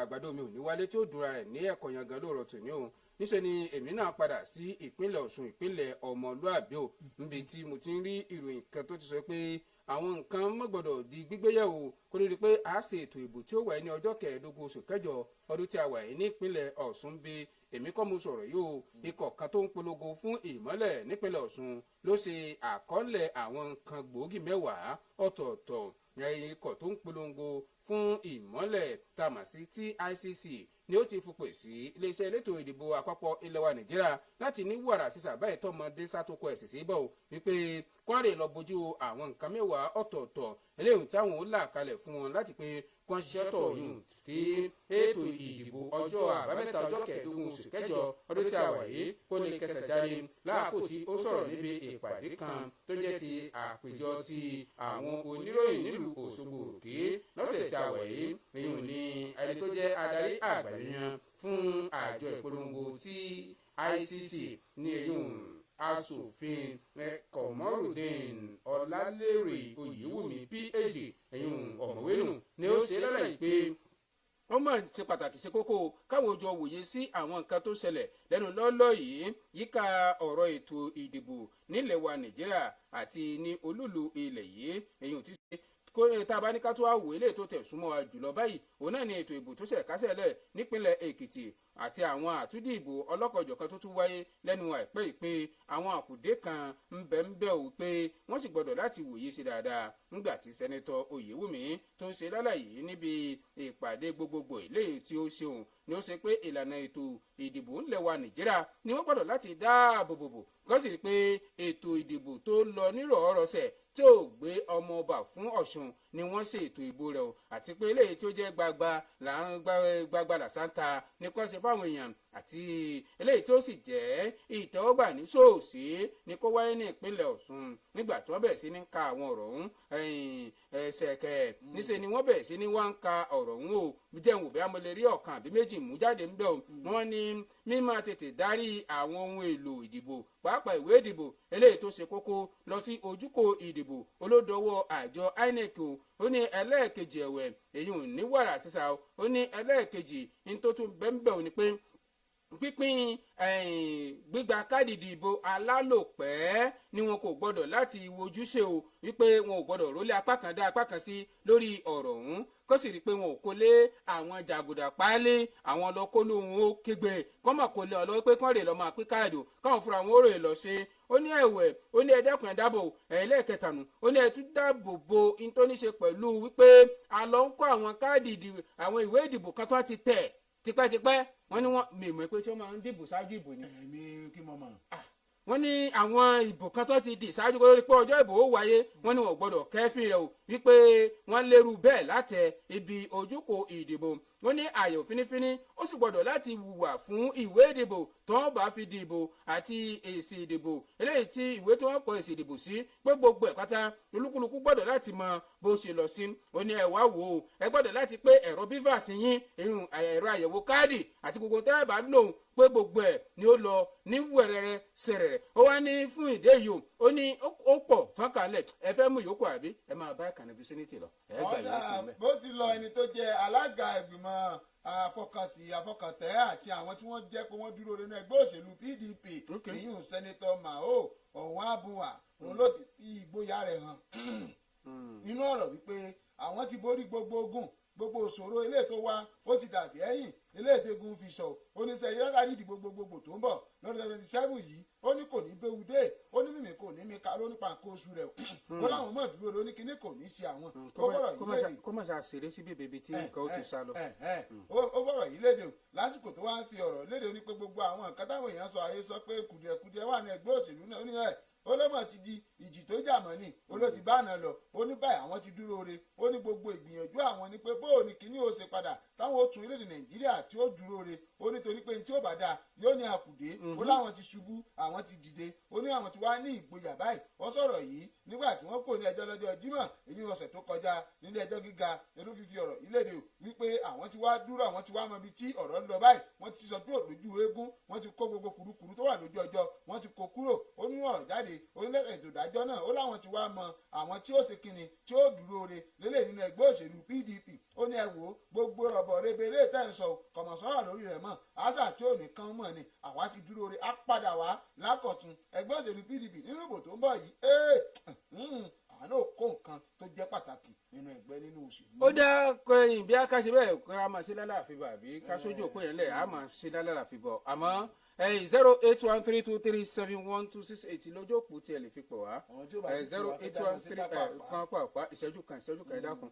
àgbàdo mi ò ní wálé tí ó dúnra rẹ̀ ní ẹ̀kọ́ yangan lóòrọ̀ tòní o níṣẹ́ ni èmi náà padà sí ìpínlẹ̀ Ọ̀ṣun ìpínlẹ̀ ọmọlúàbí o níbi tí mo ti ń rí ìròyìn kan tó ti sọ pé àwọn nǹkan mọ́ gbọ́dọ̀ di gbígbéyẹ̀wò kó lè rí i pé a ṣe ètò ìbò tí ó wáyé ní ọjọ́ 15 oṣù kẹjọ ọdún tí a wà yìí ní ìpínlẹ̀ Ọ̀ṣun bí èmi kọ́ mo sọ̀rọ̀ yìí o ikọ̀ kan tó ń polongo fún ìmọ́lẹ̀ nípínlẹ̀ Ọ̀ṣun ló ṣe àkọọ́lẹ̀ àwọn nǹkan gbòógì 10 ọ̀tọ̀ọ̀tọ̀ ikọ̀ tó ń polongo fún ìmọ́lẹ̀ tá a mọ̀ sí TICC ni ó ti fòpè sí iléeṣẹ́ elétò ìdìbò àpapọ̀ ilẹ̀ wa Nàìjíríà láti ní wàrà sísà báyìí tọmọdé sátòkọ ẹ̀sìn sí bọ̀ wípé kware lọ bójú àwọn nǹkan mẹ́wàá ọ̀tọ̀ọ̀tọ̀ eléyìí táwọn ó là kalẹ̀ fún wọn láti pé kán ṣiṣẹ́ tọ̀ yùn kí ètò ìdìbò ọjọ́ àbámẹ́ta ọjọ́ kẹẹ̀ẹ́dógún oṣù kẹjọ ọdún tí a wà yìí kó lè kẹsẹ̀ jáde láàkó tí ó sọ̀rọ̀ níbi ìpàdé kan tó jẹ́ ti àpéjọ ti àwọn oníròyìn nílùú Òṣogbo Òkè lọ́sẹ̀ tí a wà yìí èyí ní ẹni tó jẹ́ adarí àgbà yẹn fún àjọ ìpolongo TICC ní eyín asòfin Kọmọrùdín Ọlálérè Oyèwùmí PhD ẹ̀yìn ọ̀mọ̀wé nù ni ó ṣe lálàyé pé ó mọ̀ ṣe pàtàkì ṣe kókó káwọn jọ wòye sí àwọn nǹkan tó ṣẹlẹ̀ lẹ́nu lọ́lọ́ yìí yíká ọ̀rọ̀ ètò ìdìbò nílẹ̀ wa Nàìjíríà àti ní olúlu ilẹ̀ yìí èyí ò ti ṣe kó tá a bá ní ká tó wá wò eléyìí tó tẹ̀ súnmọ́ wa jùlọ báyìí òun náà ni ètò ìbò tó ṣẹ̀ kásẹ̀ lẹ̀ nípínlẹ̀ Èkìtì àti àwọn àtúndì ìbò ọlọ́kọ̀jọ̀kan tó tún wáyé lẹ́nu àìpẹ́ ìpè àwọn àkùdé kan ń bẹ ò pé wọ́n sì gbọ́dọ̀ láti wòye sí dáadáa nígbà tí sẹ́nẹ́tọ̀ Oyèwùmí tó ń ṣe lálàyé níbi ìpàdé gbogbogbò eléyìí tí ó ṣeun ni ó ṣe pé ìlànà ètò ìdìbò ńlẹ̀ wa Nàìjíríà ni wọ́n gbọ́dọ̀ láti dáàbò bò kó sì rí pé ètò ìdìbò tó lọ nírọ̀ọ́rọ̀sẹ̀ tí ò gbé ọmọ ọba fún Ọ̀ṣun ni wọ́n ṣe ètò ìbò rẹ̀ o àti pé eléyìí tí ó jẹ́ gbagba làṣántà ní kó ṣe fáwọn èèyàn àti eléyìí tí ó sì jẹ́ ìtẹ́wọ́gbà ní ṣòòṣì ní kó wáyé ní ìpínlẹ̀ Ọ̀ṣun nígbà tí wọ́n bẹ̀rẹ̀ sí ní ka àwọn ọ̀rọ̀ ọ̀hún ṣẹ̀kẹ̀ níṣẹ́ ni wọ́n bẹ̀rẹ̀ sí ní wá ń ka ọ̀rọ̀ ọ̀hún o jẹun òbí amọ̀lẹ̀ rí ọ̀kan àbí méjì mú jáde ńbẹ̀ o wọ́n ní mímọ́ tètè darí àwọn ohun èlò ìdìbò pàápàá ìwé ìdìbò eléyìí tó ṣe kókó lọ sí ojúkò ìdìbò olódọwọ́ àjọ INEC o ó ní ẹlẹ́ẹ̀kejì ẹ̀wẹ̀ èyí ò ní wàrà sísà ó ní ẹlẹ́ẹ̀kejì ní tó tún bẹ́ẹ̀ ò ní pé pínpín gbígba káàdì ìdìbò alálòpẹ́ ni wọn kò gbọdọ̀ láti wojúṣe o wípé wọn ò gbọdọ̀ rólé apá kan dá apá kan sí lórí ọ̀rọ̀ ọ̀hún kó sì rí i pé wọn ò kó lé àwọn jàgùdà páálí àwọn ọlọ́kọ́lù wọn ó kégbe kọ́mọ̀ kó lé ọlọ́wọ́ pé kán rè lọ́ máa pín káàdì o káwọn fúnra wọn ó rè lọ ṣe ó ní ẹ̀wẹ̀ ó ní ẹ̀dẹ́kùn ẹ̀dábò ẹ̀lẹ́ẹ̀kẹtànù ó ní ẹ̀tún dáàbò bo ìtóníṣe pẹ̀lú wípé àlọ́ ń kó àwọn káàdì àwọn ìwé ìdìbò kan tó ti tẹ̀ tipẹ́tipẹ́ wọ́n ní wọ́n mímọ́ pé tí wọ́n máa ń dìbò ṣáájú ìbò ni. ẹ̀mí kí mo mọ̀. wọ́n ní àwọn ìbò kan tó ti dì ṣáájú kó lórí pé ọjọ́ ìbò ó wáyé wọ́n ní wọ́n gbọ́dọ̀ kẹ́fìn rẹ̀ o wípé wọ́n lérú bẹ́ẹ̀ látẹ̀ ibi ojúkò ìdìbò wọ́n ní àyè òfinifini ó sì gbọ́dọ̀ láti wùwà fún ìwé ìdìbò tó wọ́n bá fi dìbò àti èsì ìdìbò eléyìí tí ìwé tó wọ́n kọ èsì ìdìbò sí pé gbogbo ẹ̀ pátá olúkúlùkù gbọ́dọ̀ láti mọ bó ṣe lọ sí ó ní ẹ wá wò ó ẹ gbọ́dọ̀ láti pé ẹ̀rọ bivas yín ẹ̀rọ àyẹ̀wò káàdì àti gbogbo tẹ́ ẹ bá lò pé gbogbo ẹ̀ ni ó lọ ní wẹ̀rẹ̀rẹ̀ sẹ̀rẹ̀ ó wá ní fún ìdí èyí ó ní ó pọ̀ tán kalẹ̀ ẹ fẹ́ mú ìyókù àbí ẹ máa bá ìkànnì vicinity lọ ẹ gbà yókù mẹ́. bó ti lọ ẹni tó jẹ alága ìgbìmọ̀ àfọkàntẹ́ àti àwọn tí wọ́n jẹ́ pé wọ́n dúró nínú ẹgbẹ́ òṣèlú PDP ìyún sẹ́nitọ́ Mao Ọ̀wọ́n-Abùwà òun ló ti fi ìgboyà rẹ̀ hàn nínú ọ̀rọ̀ wípé àwọn ti borí gbogbo ogun gbogbo òṣòro ilé tó wá ó ti dàbí ẹ̀yìn ilé ìdẹ́gun fi sọ oníṣẹ́ ìrọ́sàdì ìdìbò gbogbogbò tó ń bọ̀ lọ́dún 27 yìí ó ní kò ní béwu dé ó ní mímí kò ní mi karó nípa nǹkan oṣù rẹ̀ ó láwọn mọ̀ dúró lóní kíní kò ní sí àwọn ó fọ̀rọ̀ yìí léde kó má ṣàṣeré síbi bèbè tí nǹkan ó ti sá lọ. ó fọ̀rọ̀ yìí léde o lásìkò tó wá ń fi ọ̀rọ̀ léde ó ní pé gbogbo àwọn nǹkan táwọn èèyàn sọ ayé sọ pé kùdìẹ̀kùdìẹ̀ wà ní ẹgbẹ́ òṣèlú náà ó ní ó lọ́mọ̀ ti di ìjì tó jà mọ́ ni ó ló ti bá àná lọ ó ní báyìí àwọn ti dúró re ó ní gbogbo ìgbìyànjú àwọn ni pé bóò ní kíní ó ṣe padà táwọn ó tún orílẹ̀-èdè Nàìjíríà tí ó dúró re ó nítorí pé tí ó bá dáa yóò ní àkùdé ó láwọn ti ṣubú àwọn ti dìde ó ní àwọn ti wá ní ìgboyà báyìí wọ́n sọ̀rọ̀ yìí nígbà tí wọ́n kò ní ẹjọ́ lọ́jọ́ Jímọ̀ èyí ọ̀sẹ̀ tó kọjá nílé ẹjọ́ gíga ẹlú fífi ọ̀rọ̀ ìlédè wípé àwọn ti wá dúró àwọn ti wá mọ ibi tí ọ̀rọ̀ ń lọ báyìí wọ́n ti sọ pé òlójú eégún wọ́n ti kó gbogbo kùrukùru tó wà lójú ọjọ́ wọ́n ti kó kúrò ó ní ọ̀rọ̀ jáde onílẹ̀ ètò ìdájọ́ náà ó láwọn ti wá mọ àwọn tí ó ṣe kíni tí ó dúró re lélẹ̀ nínú ẹgbẹ́ òṣèlú PDP ó ní ẹ wò ó gbogbo rọ̀bọ̀ rebele tẹ̀ ń sọ kọ̀mọ̀ sọ́rọ̀ lórí rẹ̀ mọ́ àṣà tí ò ní kán mọ̀ ni àwa ti dúró re á padà wá lákọ̀tún ẹgbẹ́ òṣèlú PDP nínú ìbò tó ń bọ̀ yìí àwọn náà kó nǹkan tó jẹ́ pàtàkì nínú ẹgbẹ́ nínú òṣèlú. ó dá kọyìn bí a ká ṣe bẹ́ẹ̀ kó a máa ṣe lálàáfíà bọ̀ àbí ká sójú òpó yẹn lẹ̀ a máa ṣe lálàáfíà bọ̀ àmọ́ 08132371268 lójú òpó tí ẹ lè fi pọ̀ wá 08132 kan pàápàá ìṣẹ́jú kan ẹ dákun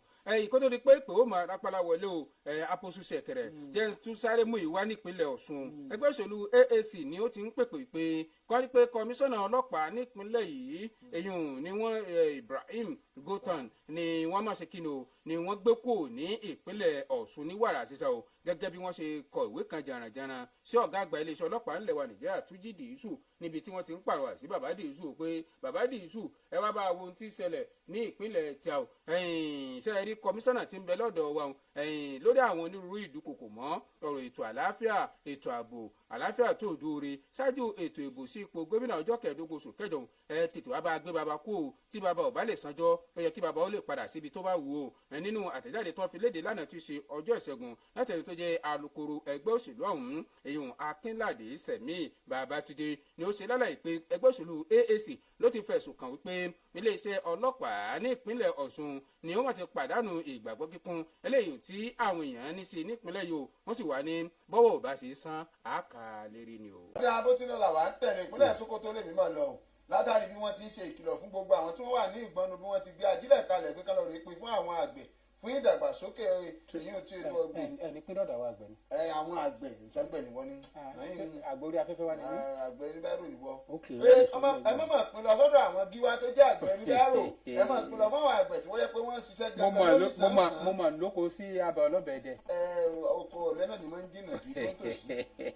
kó tó di pé ìpè ó máa rápálá wọlé o àpòsù ṣẹ̀kẹ̀rẹ̀ jẹ́ tún sáré mú ìwá nípínlẹ̀ Ọ̀ṣun ẹgbẹ́ òṣèlú AAC ni ó ti ń pèpè pé kọ́ni pé kọmíṣánná ọlọ́pàá nípínlẹ̀ yìí èyàn ni wọ́n Ibrahim Gotan ni wọ́n máa ṣe kíni o ni wọ́n gbé kúrò ní ìpínlẹ̀ Ọ̀ṣun ní wàrà sísá o gẹ́gẹ́ bí wọ́n ṣe kọ ìwé kan jàrànjàràn sí ọ̀gá àgbà iléeṣẹ́ ọlọ́pàá ńlẹ̀ wa Nàìjíríà Túnjí Dìísù níbi tí wọ́n ti ń pàrọwà sí bàbá Dìísù pé bàbá Dìísù ẹ wá bá wo ohun tí ń ṣẹlẹ̀ ní ìpínlẹ̀ tí a ò ṣe rí kọmíṣánná tí ń bẹ lọ́dọ̀ wa lórí àwọn onírúurú ìdúkokò mọ́ ọ̀rọ̀ ètò àlàáfíà ètò ààbò àlàáfíà tó dóore ṣáájú ètò ìbò sí ipò gómìnà ọjọ́ kẹẹ̀ẹ́dógún oṣù kẹjọ tètè wá bá gbé baba kú o tí baba ò bá lè sanjọ́ ó yẹ kí baba ó lè padà síbi tó bá wù ó nínú àtẹ̀jáde tó fi léde lánàá tí í ṣe ọjọ́ ìṣẹ́gun látẹ̀lé tó jẹ́ alukoro ẹgbẹ́ òṣèlú ọ̀hún èyàn Akínládé Sẹ̀mí Babátúndé ni ó ṣe lálàyé pé ẹgbẹ́ òṣèlú AAC ló ti fẹ̀sùn kàn wípé iléeṣẹ́ ọlọ́pàá ní ìpínlẹ̀ Ọ̀ṣun ni wọ́n ti pàdánù ìgbàgbọ́ kíkún eléyìí tí àwọn èèyàn ní sí nípínlẹ̀ yìí wọ́n sì wà ní bọ́wọ́ ò bá ṣe san àáká lérí ni o. bí abótínà làwa ń tẹ̀lé ìpínlẹ̀ Sókótó lè mímọ́ lọ látàrí bí wọ́n ti ń ṣe ìkìlọ̀ fún gbogbo àwọn tí wọ́n wà ní ìgbọ́nu bí wọ́n ti gbé ajílẹ̀ kalẹ̀ pé kálọ̀ rèé pin fún àwọn àgbẹ̀ fún ìdàgbàsókè èyí tí ètò ọ̀gbìn. ẹni pín dọ̀dọ̀ àwọn àgbẹ̀ ni. àwọn àgbẹ̀ ìṣọ́gbẹ̀ ni wọ́n ní. àgbẹ̀ orí afẹ́fẹ́ wa ni. àgbẹ̀ ní bẹ́rù ni wọ́n. ẹ má máa pín lọ sọ́dọ̀ àwọn gíwá tó jẹ́ àgbẹ̀ ní bẹ́rù ẹ máa pín lọ fún àwọn àgbẹ̀ tí wọ́n yẹ pé wọ́n ń ṣiṣẹ́ gangan lórí sàn-án. mo mọ̀ lóko sí abà ọlọ́bẹ̀ dẹ. oko lẹ́nà ni wọ́n ń jìnnà kí tó tòṣì.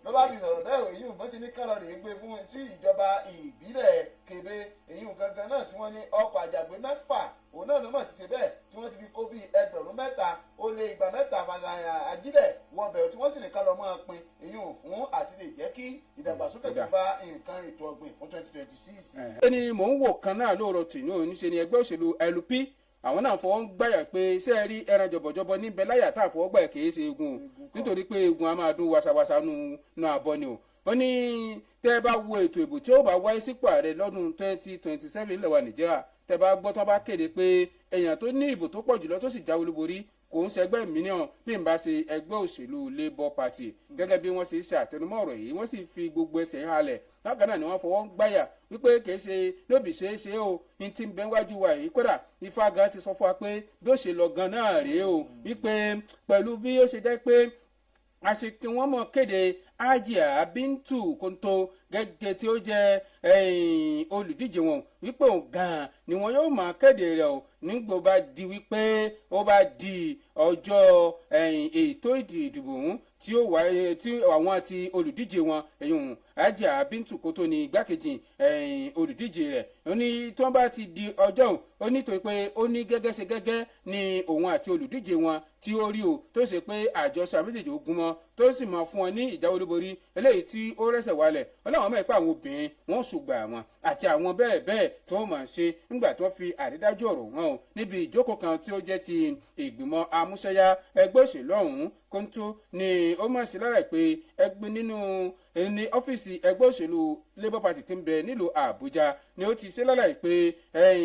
ló bá fi sọ̀rọ̀ bẹ́ẹ̀ èyí ò bọ́n ti ní kálọ̀rì gbé fún tí ìjọba ìbílẹ̀ Kébé èyí ò gangan náà tí wọ́n ní ọkọ̀ àjàgbé mẹ́fà òun náà ló mọ̀ ti ṣe bẹ́ẹ̀ tí wọ́n ti fi kó bíi 3,300 ajílẹ̀ wọn bẹ̀rù tí wọ́n sì ní ká lọ máa pin èyí ò fún àti lè jẹ́ kí ìdàgbàsókè tó bá nǹkan ètò ọ̀gbìn fún 2026. ẹni mò ń wò kan náà lóòrọ̀ tì ní oníṣe ni ẹgbẹ́ òṣèlú LP àwọn náà fọwọ́ ń gbàyà pé ṣé ẹ rí ẹran jọ̀bọ̀jọ̀bọ̀ níbẹ̀ láyà tá a fọwọ́ gbà kì í ṣe egun o nítorí pé egun a máa dún wasawasa nù àbọ̀ ni o wọ́n ní tẹ́ ẹ bá wo ètò ìbò tí ó bá wáyé sípò ààrẹ lọ́dún 2027 ilẹ̀ wa Nàìjíríà tẹ́ bá gbọ́ tó bá kéde pé èèyàn tó ní ìbò tó pọ̀ jùlọ tó sì jáwé olúborí kò ń ṣẹgbẹ́ mìíràn bí n bá ṣe ẹgbẹ́ òṣèlú Labour Party gẹ́gẹ́ bí wọ́n ṣe àtẹnumọ́ ọ̀rọ̀ yìí wọ́n sì fi gbogbo ẹsẹ̀ halẹ̀ bákan náà ni wọ́n fọwọ́ gbáyà wípé kìí ṣe lóbì ṣeéṣe o ní tí ń bẹ wájú wa yìí kódà Ifá gan ti sọ fún wa pé bí ó ṣe lọ gan náà rèé o wípé pẹ̀lú bí ó ṣe jẹ́ pé àṣekí wọ́n mọ̀ kéde Hajia Bintu Konto gẹ́gẹ́ tí ó jẹ́ olùdíje wọn wípé òun gan-an ni wọn yóò máa kéde rẹ̀ o nígbà bá di wípé ó bá di ọjọ́ ètò ìdìbò ọ̀hún tí ó wáyé tí àwọn àti olùdíje wọn ẹ̀yìn Hajia Bintu Konto ní igbákejì olùdíje rẹ̀ ó ní tí wọ́n bá ti di ọjọ́ ó nítorí pé ó ní gẹ́gẹ́ ṣe gẹ́gẹ́ ni òun àti olùdíje wọn tí ó rí o tó ṣe pé àjọṣe àméjèèjì ogun mọ́ tó sì máa fún wọn ní ìjáwé olúborí eléyìí tí ó rẹ́sẹ̀ wálẹ̀ ọlọ́wọ́n mọ̀ pé àwọn obìnrin wọn ṣùgbọ́n àwọn àti àwọn bẹ́ẹ̀ bẹ́ẹ̀ tí wọ́n máa ṣe nígbà tí wọ́n fi àrídájú ọ̀rọ̀ wọn o níbi ìjókòó kan tí ó jẹ́ ti ìgbìmọ̀ amúṣẹ́yá ẹgbẹ́ òṣèlú ọ̀hún Konto ni ó máa ṣe lára pé ẹgbẹ́ nínú ní ọ́fíìsì ẹgbẹ́ òṣèlú Labour Party tí ń bẹ nílùú Àbújá ni ó ti ṣe lálàyé pé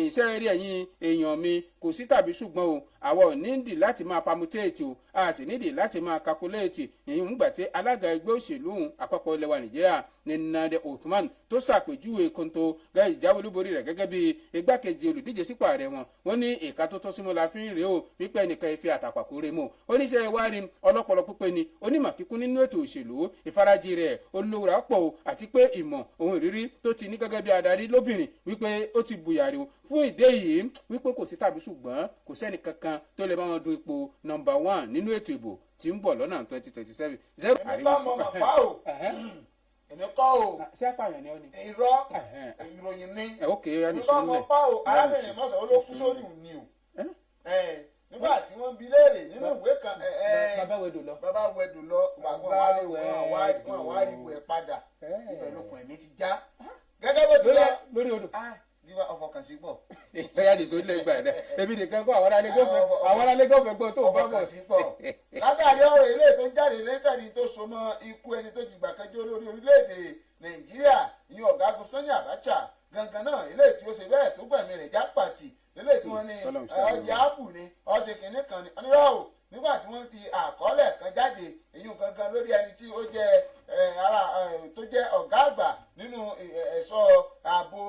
iṣẹ́ rí ẹ̀yin èèyàn mi kò sí tàbí ṣùgbọ́n o àwa ò nídìí láti máa pamutéètì o a sì nídìí láti máa kakuléètì èyí ń gbà tí alága ẹgbẹ́ òṣèlú àpapọ̀ ilẹ̀ wa Nàìjíríà ní Nnamdi Othman tó ṣàpèjúwe Konto gẹ́gẹ́ ìjáwé olúborí rẹ̀ gẹ́gẹ́ bí igbákejì olùdíje sípò ààrẹ wọn wọ́n ní ìka tó tọ́ símọ́ la fi ń rèé o wípé ẹnìkan ìfi àtàpàkò rè mọ́ oníṣẹ́ ìwárí ọlọ́pọlọ pípé ni onímọ̀ kíkún nínú ètò òṣèlú ìfarajì rẹ̀ olówó pọ̀ o àti pé ìmọ̀ ohun ìrírí tó ti ní gẹ́gẹ́ bí adarí lóbìnrin wípé ó ti bùyàrí o fún ìdí èyí wípé kò sí tàbí ṣùgbọ́n kò sẹ́ni kankan tó lè bá wọn du ipò nọ́mbà 1 nínú ètò ìbò tí ń bọ̀ lọ́nà 2027. èmi kọ́ mọ̀ pa o èmi kọ́ o ṣé àpààyàn ni ó ní. irọ́ ìròyìn ni èmi kọ́ mọ̀ pa o arábìnrin mọ̀sán olókùn sórí òun ni o nígbà tí wọ́n bi léèrè nínú ìwé kan bàbá wẹ̀dù lọ wọn àwárí ìwé padà ibẹ̀ lókun ẹ̀mí ti já gẹ́gẹ́ bó ti lọ lórí odò jíwá ọfọkàn sí pọ̀. bẹ́ẹ̀ ni sórí lẹ́gbàá ẹ̀ ẹbí nìkan kọ́ àwọn alẹ́gọ́fẹ́ gbọ́ tó bá bọ̀. ọfọkàn sí pọ̀ látàrí ọ̀rọ̀ ilé tó ń jáde lẹ́tàrí tó so mọ́ ikú ẹni tó ti gbà kẹjọ lórí orílẹ̀-èdè Nàìjíríà ìyẹn ọ̀gágun Sani Abacha gangan náà ilé tí ó ṣe bẹ́ẹ̀ tó gbẹ̀mí rẹ̀ já pàtì ilé tí wọ́n ní ọjà ápù ni ọ̀sẹ̀ kìnínní kan ni onírọ̀ o nígbà tí wọ́n fi àkọọ́lẹ̀ kan jáde èyí gangan lórí ẹni tí ó jẹ́ tó jẹ́ ọ̀gá àgbà nínú ẹ̀ṣọ́ ààbò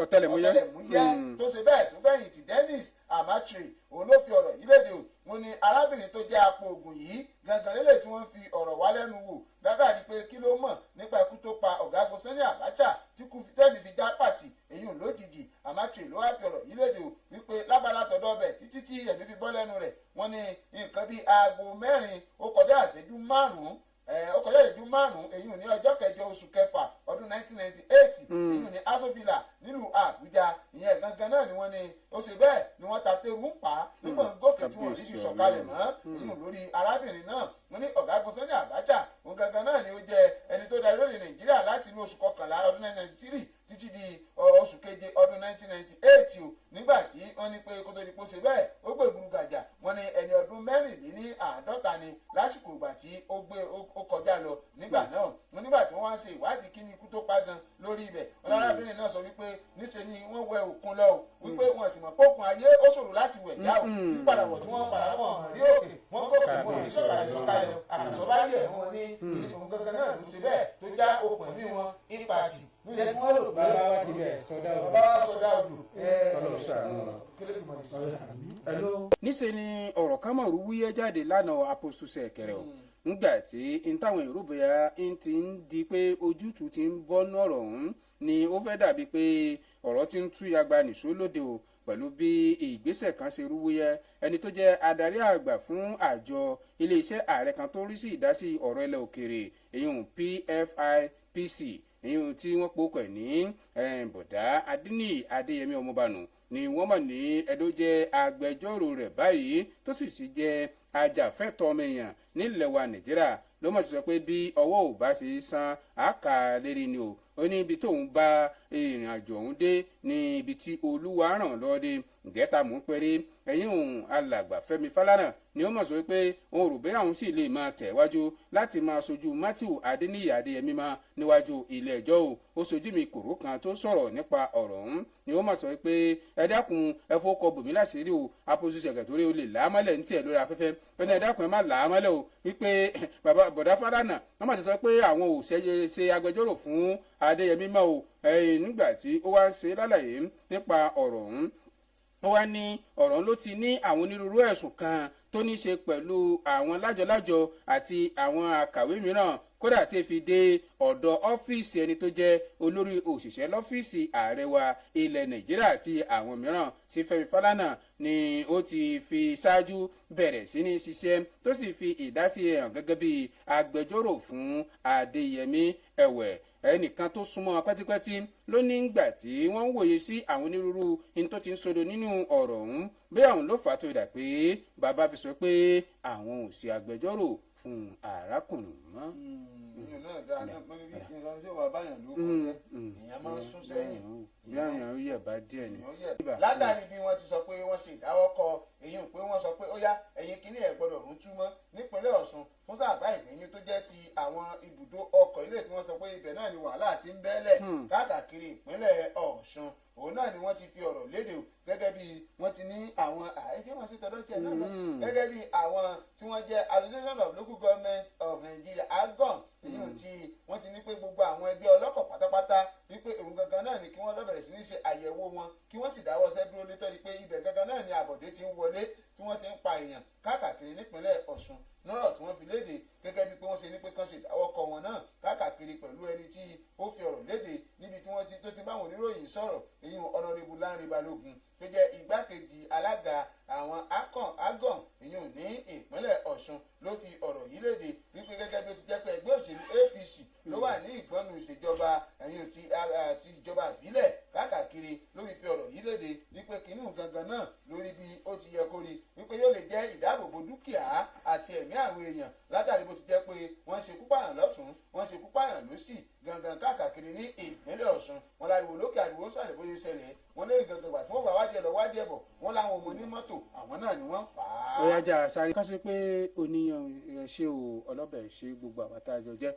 ọ̀tẹlẹ̀múyẹ́ tó ṣe bẹ́ẹ̀ tó fẹ̀yìntì Dennis Amatri òun ló fi ọ̀rọ̀ yìí léde o wọ́n ní arábìnrin tó jẹ́ apò ògùn yìí gangan lélẹ̀ tí wọ́n fi ọ̀rọ̀ wá lẹ́nu wò látàrí pé kí ló mọ̀ nípa ikú tó pa ọ̀gágun Sani Abacha tí kú tẹ́ẹ̀mì fi já pàtì èyí ò lójijì Amatri ló wá fi ọ̀rọ̀ yìí léde o wípé lábala tọ̀dọ̀ bẹ̀ títí tí ẹ̀mí fi bọ́ lẹ́nu rẹ̀ wọ́n ní nǹkan bíi aago 4 ó kọjá ìṣẹ́jú 5 èyí ò ní ọjọ́ kẹjọ oṣù kẹfà ọdún 1998 èyí ò ní Aso Villa nílùú Àbújá ìyẹn gangan náà ni wọ́n ní ó ṣe bẹ́ẹ̀ ni wọ́n ta tẹ́rù ń pa á nígbà gòkè tí wọ́n rí ibi sọ̀kalẹ̀ mọ́ èyí ò lórí arábìnrin náà wọ́n ní ọ̀gágun Sani Abacha òun gangan náà ni ó jẹ́ ẹni tó darí lórí Nàìjíríà láti inú oṣù kọkànlá ọdún 1993 títí di oṣù keje ọdún 1998 o nígbà tí wọ́n ní pé kó tó di pé ó ṣe bẹ́ẹ̀ ó gbé ìgburu gàjà wọ́n ní ẹni ọdún 54 ni lásìkò ìgbà tí ó kọjá lọ nígbà náà wọ́n nígbà tí wọ́n wá ń ṣe ìwádìí kí ni ikú tó pa gan lórí ibẹ̀ ọlọ́rábìnrin náà sọ wípé níṣe ni wọ́n wẹ òkun lọ o wípé wọn sì mọ̀ pé òkun ayé ó ṣòro láti wẹ̀ já o nípadà wọ̀ tí wọ́n padà wọ̀ rí òkè wọ́n gòkè wọn ní sọ̀kalẹ̀ àkàsọ̀báyé wọn ní ìdìbò gangan náà ló ṣe bẹ́ẹ̀ tó já okùn ẹ̀mí wọn ìpàtì nílẹ̀ tí wọ́n lò pé bàbá wa sọdá odò níṣẹ́ ni ọ̀rọ̀ kan mọ̀rú wúyẹ́ jáde lánàá apostosẹ̀ kẹrẹ o nígbà tí n táwọn èrò bóyá n ti ń di pé ojútùú ti ń bọ́ nọ̀rọ̀ ọ̀hún ni ó fẹ́ dàbí pé ọ̀rọ̀ ti ń túyàgbá nìṣó lóde o pẹ̀lú bí ìgbésẹ̀ kan ṣe rú wúyẹ́ ẹni tó jẹ́ adarí àgbà fún àjọ iléeṣẹ́ ààrẹ kan tó rí sí ìdásí ọ̀rọ̀ ilẹ̀ òkèèrè èyí PFIPC èyí tí wọ́n pòkọ̀ ní bọ̀dá Adéníyì Adéyẹmí Ọmọbànú ni wọ́n mọ̀ ní Ẹdó jẹ́ agbẹjọ́rò rẹ̀ báyìí tó sì jẹ́ ajàfẹ́tọ̀ọ́ ọmọ èèyàn nílẹ̀ wa Nàìjíríà ló mọ̀ ti sọ pé bí ọwọ́ ò bá ṣe san àkà lérí ni o ó ní ibi tóun bá ìrìn àjò ọ̀hún dé ní ibi tí Olúwa ràn lọ́ọ́ dé ìjẹ́ta mú péré ẹ̀yìn òun alàgbà Fẹ́mi Fálànà ni ó mọ̀ sọ pé òun rò bẹ́ẹ̀ àwọn sì lè máa tẹ̀wájú láti máa sojú Matthew Adéníyì Adéyẹmí máa níwájú ilé ẹjọ́ o ó sojú mi kòró kan tó sọ̀rọ̀ nípa ọ̀rọ̀ ọ̀hún ni ó mọ̀ sọ pé ẹ dákun ẹ fọkọ bòmí láṣìírí o apòsù ṣẹ̀kẹ̀tórí o lè làámọ́lẹ̀ ní tiẹ̀ lórí afẹ́fẹ́ pé ní ẹ dákun ẹ má làámọ́lẹ̀ o wípé bàbá bọ̀dá Fálànà wọ́n mọ̀ ti sọ pé àwọn ò ṣe agbẹjọ́rò fún Adéyẹmí mọ́ o nígbà tí ó wá ṣe lálàyé nípa ọ̀rọ̀ ọ̀hún ó wá ní ọ̀rọ̀ ló ti ní àwọn onírúurú ẹ̀sùn kan tó ní ṣe pẹ̀lú àwọn lájọlájọ àti àwọn àkàwé mìíràn kódà tí fi dé ọ̀dọ̀ ọ́fíìsì ẹni tó jẹ́ olórí òṣìṣẹ́ lọ́fíìsì ààrẹ wa ilẹ̀ Nàìjíríà àti àwọn mìíràn sí Fẹ́mi Fálànà ni ó ti fi ṣáájú bẹ̀rẹ̀ sí ní ṣiṣẹ́ tó sì fi ìdásí hàn gẹ́gẹ́ bí agbẹjọ́rò fún Adéyẹmí ẹ̀wẹ̀ ẹnìkan tó súnmọ́ pẹ́típẹ́tí ló ní gbà tí wọ́n ń wòye sí àwọn onírúurú in tó ti ń sodo nínú ọ̀rọ̀ ọ̀hún bí àwọn ló fà á tó dà pé bàbá fi sọ pé àwọn ò sí agbẹjọ́rò fún arákùnrin mọ́. ìyẹn náà dáa náà pé bí ìrọ̀lẹ́ wà báyàn ló kọjá ìyẹn máa ń sún sẹ́yìn. bí àwọn ó yẹ̀ bá díẹ̀ ni. látàrí bí wọ́n ti sọ pé wọ́n ṣe ìdáwọ́kọ èyí pé wọ́n sọ pé ó yá ẹ̀yin kìíní ẹ̀ gbọ́dọ̀ rún túmọ̀ nípínlẹ̀ Ọ̀ṣun fún sáàbà ìgbẹ́yìn tó jẹ́ ti àwọn ibùdó ọkọ̀ ilé tí wọ́n sọ pé ibẹ̀ náà ni wàhálà ti ń bẹ́lẹ̀ káàkiri ìpínlẹ̀ Ọ̀ṣun òun náà ni wọ́n ti fi ọ̀rọ̀ léde o gẹ́gẹ́ bí wọ́n ti ní àwọn àìjẹ́ wọn sí tọ́dọ̀ tiẹ̀ náà lọ gẹ́gẹ́ bí àwọn tí wọ́n jẹ́ Association of Local Government of Nigeria ALGON èyí tí wọ́n ti ní pé gbogbo àwọn ẹgbẹ́ ọlọ́kọ̀ pátápátá wípé òun gangan náà ni kí wọ́n lọ́bẹ̀rẹ̀ sí ní ṣe àyẹ̀wò wọn kí wọ́n sì dáwọ́ sẹ́dúró nítorí pé ibẹ̀ gangan náà ni àbọ̀dé ti ń wọlé tí wọ́n ti ń pa èèyàn káàkiri nípínlẹ̀ Ọ̀ṣun lọ́rọ̀ tí wọ́n fi léde gẹ́gẹ́ bí pé wọ́n ṣe ní pé kán ṣe ìdáwọ́kọ wọn náà káàkiri pẹ̀lú ẹni tí ó fi ọ̀rọ̀ léde níbi tí wọ́n tó ti báwọn oníròyìn sọ̀rọ̀ èyí Honorable Lánrè Balógun tó jẹ́ igbákejì alága àwọn ALGON èyí ní ìpínlẹ̀ Ọ̀ṣun ló fi ọ̀rọ̀ yìí léde wípé gẹ́gẹ́ bí ó ti jẹ́ pé ẹgbẹ́ òṣèlú APC ló wà ní ìgbọ́nù ìṣèjọba ẹ̀yìn ti ìjọba ìbílẹ̀ káàkiri ló fi ọ̀rọ̀ yìí léde wípé kínní gangan náà lórí bí ó ti yẹ kó rí wípé yóò lè jẹ́ ìdáàbòbò dúkìá àti ẹ̀mí àwọn èèyàn látàrí bó ti jẹ́ pé wọ́n ṣekú pààyàn lọ́tún wọ́n ṣekú pààyàn lósì gangan káàkiri ní ìpínlẹ̀ Ọ̀ṣun wọn láriwo lókè àriwo sàlẹ̀ bóyá ṣẹlẹ̀ wọn lè gangan gbà tí wọ́n bá wádìí ẹ̀ lọ wádìí ẹ̀ bọ̀ wọ́n láwọn ọmọ onímọ́tò àwọn náà ni wọ́n fà á. ó yá jà sáré kán sí pé oníyan ṣé o ọlọ́bẹ̀ ṣe gbogbo àbátá àjọ jẹ́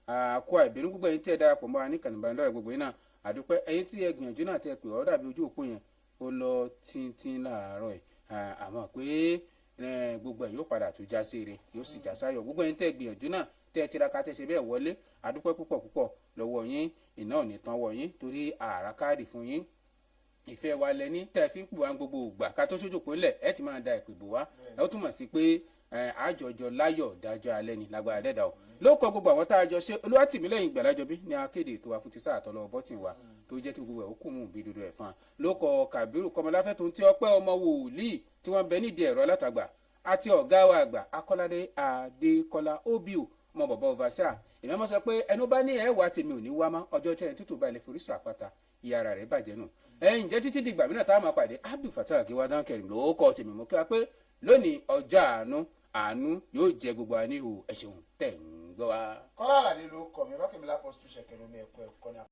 àkó àìbínú gbogbo ẹ̀yin tí ẹ darapọ̀ mọ́ wa ní kànìbánilọ́rẹ̀ gbogbo yín náà àdúpẹ́ ẹ̀yin tí ẹ gbìyànjú náà tẹ pé ọ́ dàbí ojú òpó yẹn ó lọ tíntín láàárọ̀ ẹ̀ àmọ́ pé gbogbo ẹ̀ yóò padà tó já sí ire yóò sì já sáyọ̀ gbogbo ẹ̀yin tẹ́ gbìyànjú náà tẹ́ tiraka tẹ́ ṣe bẹ́ẹ̀ wọlé àdúpẹ́ púpọ̀ lọ́wọ́ yín iná ò ní tán wọ yín torí àrà káàdì fún yín ìfẹ́ wa lẹ́ni tẹ́ fi ń pè wá gbogbo ògbà ká tó sójú pínlẹ̀ ẹ ti máa da ìpè bò wá ẹ ó túmọ̀ sí pé àjọjọ láyọ̀ dájọ́ alẹ́ ni lágbára dẹ́dà o ló kọ gbogbo àwọn tá a jọ ṣe Olúwatìmílẹ́yìn Gbàlájọbí ní akéde ètò wa fún ti sáà tọ́lọ́ bọ́tìn wa tó jẹ́ kí gbogbo ẹ̀ ó kù mú bí dodo ẹ̀fọn ló kọ Kàbírù Kọmọláfẹ́ tó ń tí ọpẹ́ ọmọ wòlíì tí wọ́n bẹ nídìí ẹ̀rọ alátagbà àti ọ̀gá wa àgbà Akọ́ládé Adékọ́lá Obio ọmọ bàbá ovasa èmi ọmọ sọ pé ẹnu bá ní ẹwà tèmi ò ní wá mọ́ ọjọ́ tẹ́ ẹ̀ tútù bá ilẹ̀ foríṣà àpáta ìyá ara rẹ̀ bàjẹ́ nù ẹ̀yìn jẹ́ títí dìgbà mìíràn táwọn máa pàdé Abdul Fatah Akínwádán Kẹrim ló kọ́ tèmi mọ́ kí wá pé lónìí ọjọ́ àánú yóò jẹ gbogbo àníhù ẹ̀ṣẹ̀hùn tẹ̀ ń gbọ́ wa. Kọ́lá Àlàdé ló kọ̀ mí Rọ́kìnmí lápọ̀ ṣẹ̀kẹ̀rẹ̀ omi ẹ̀kọ́ ní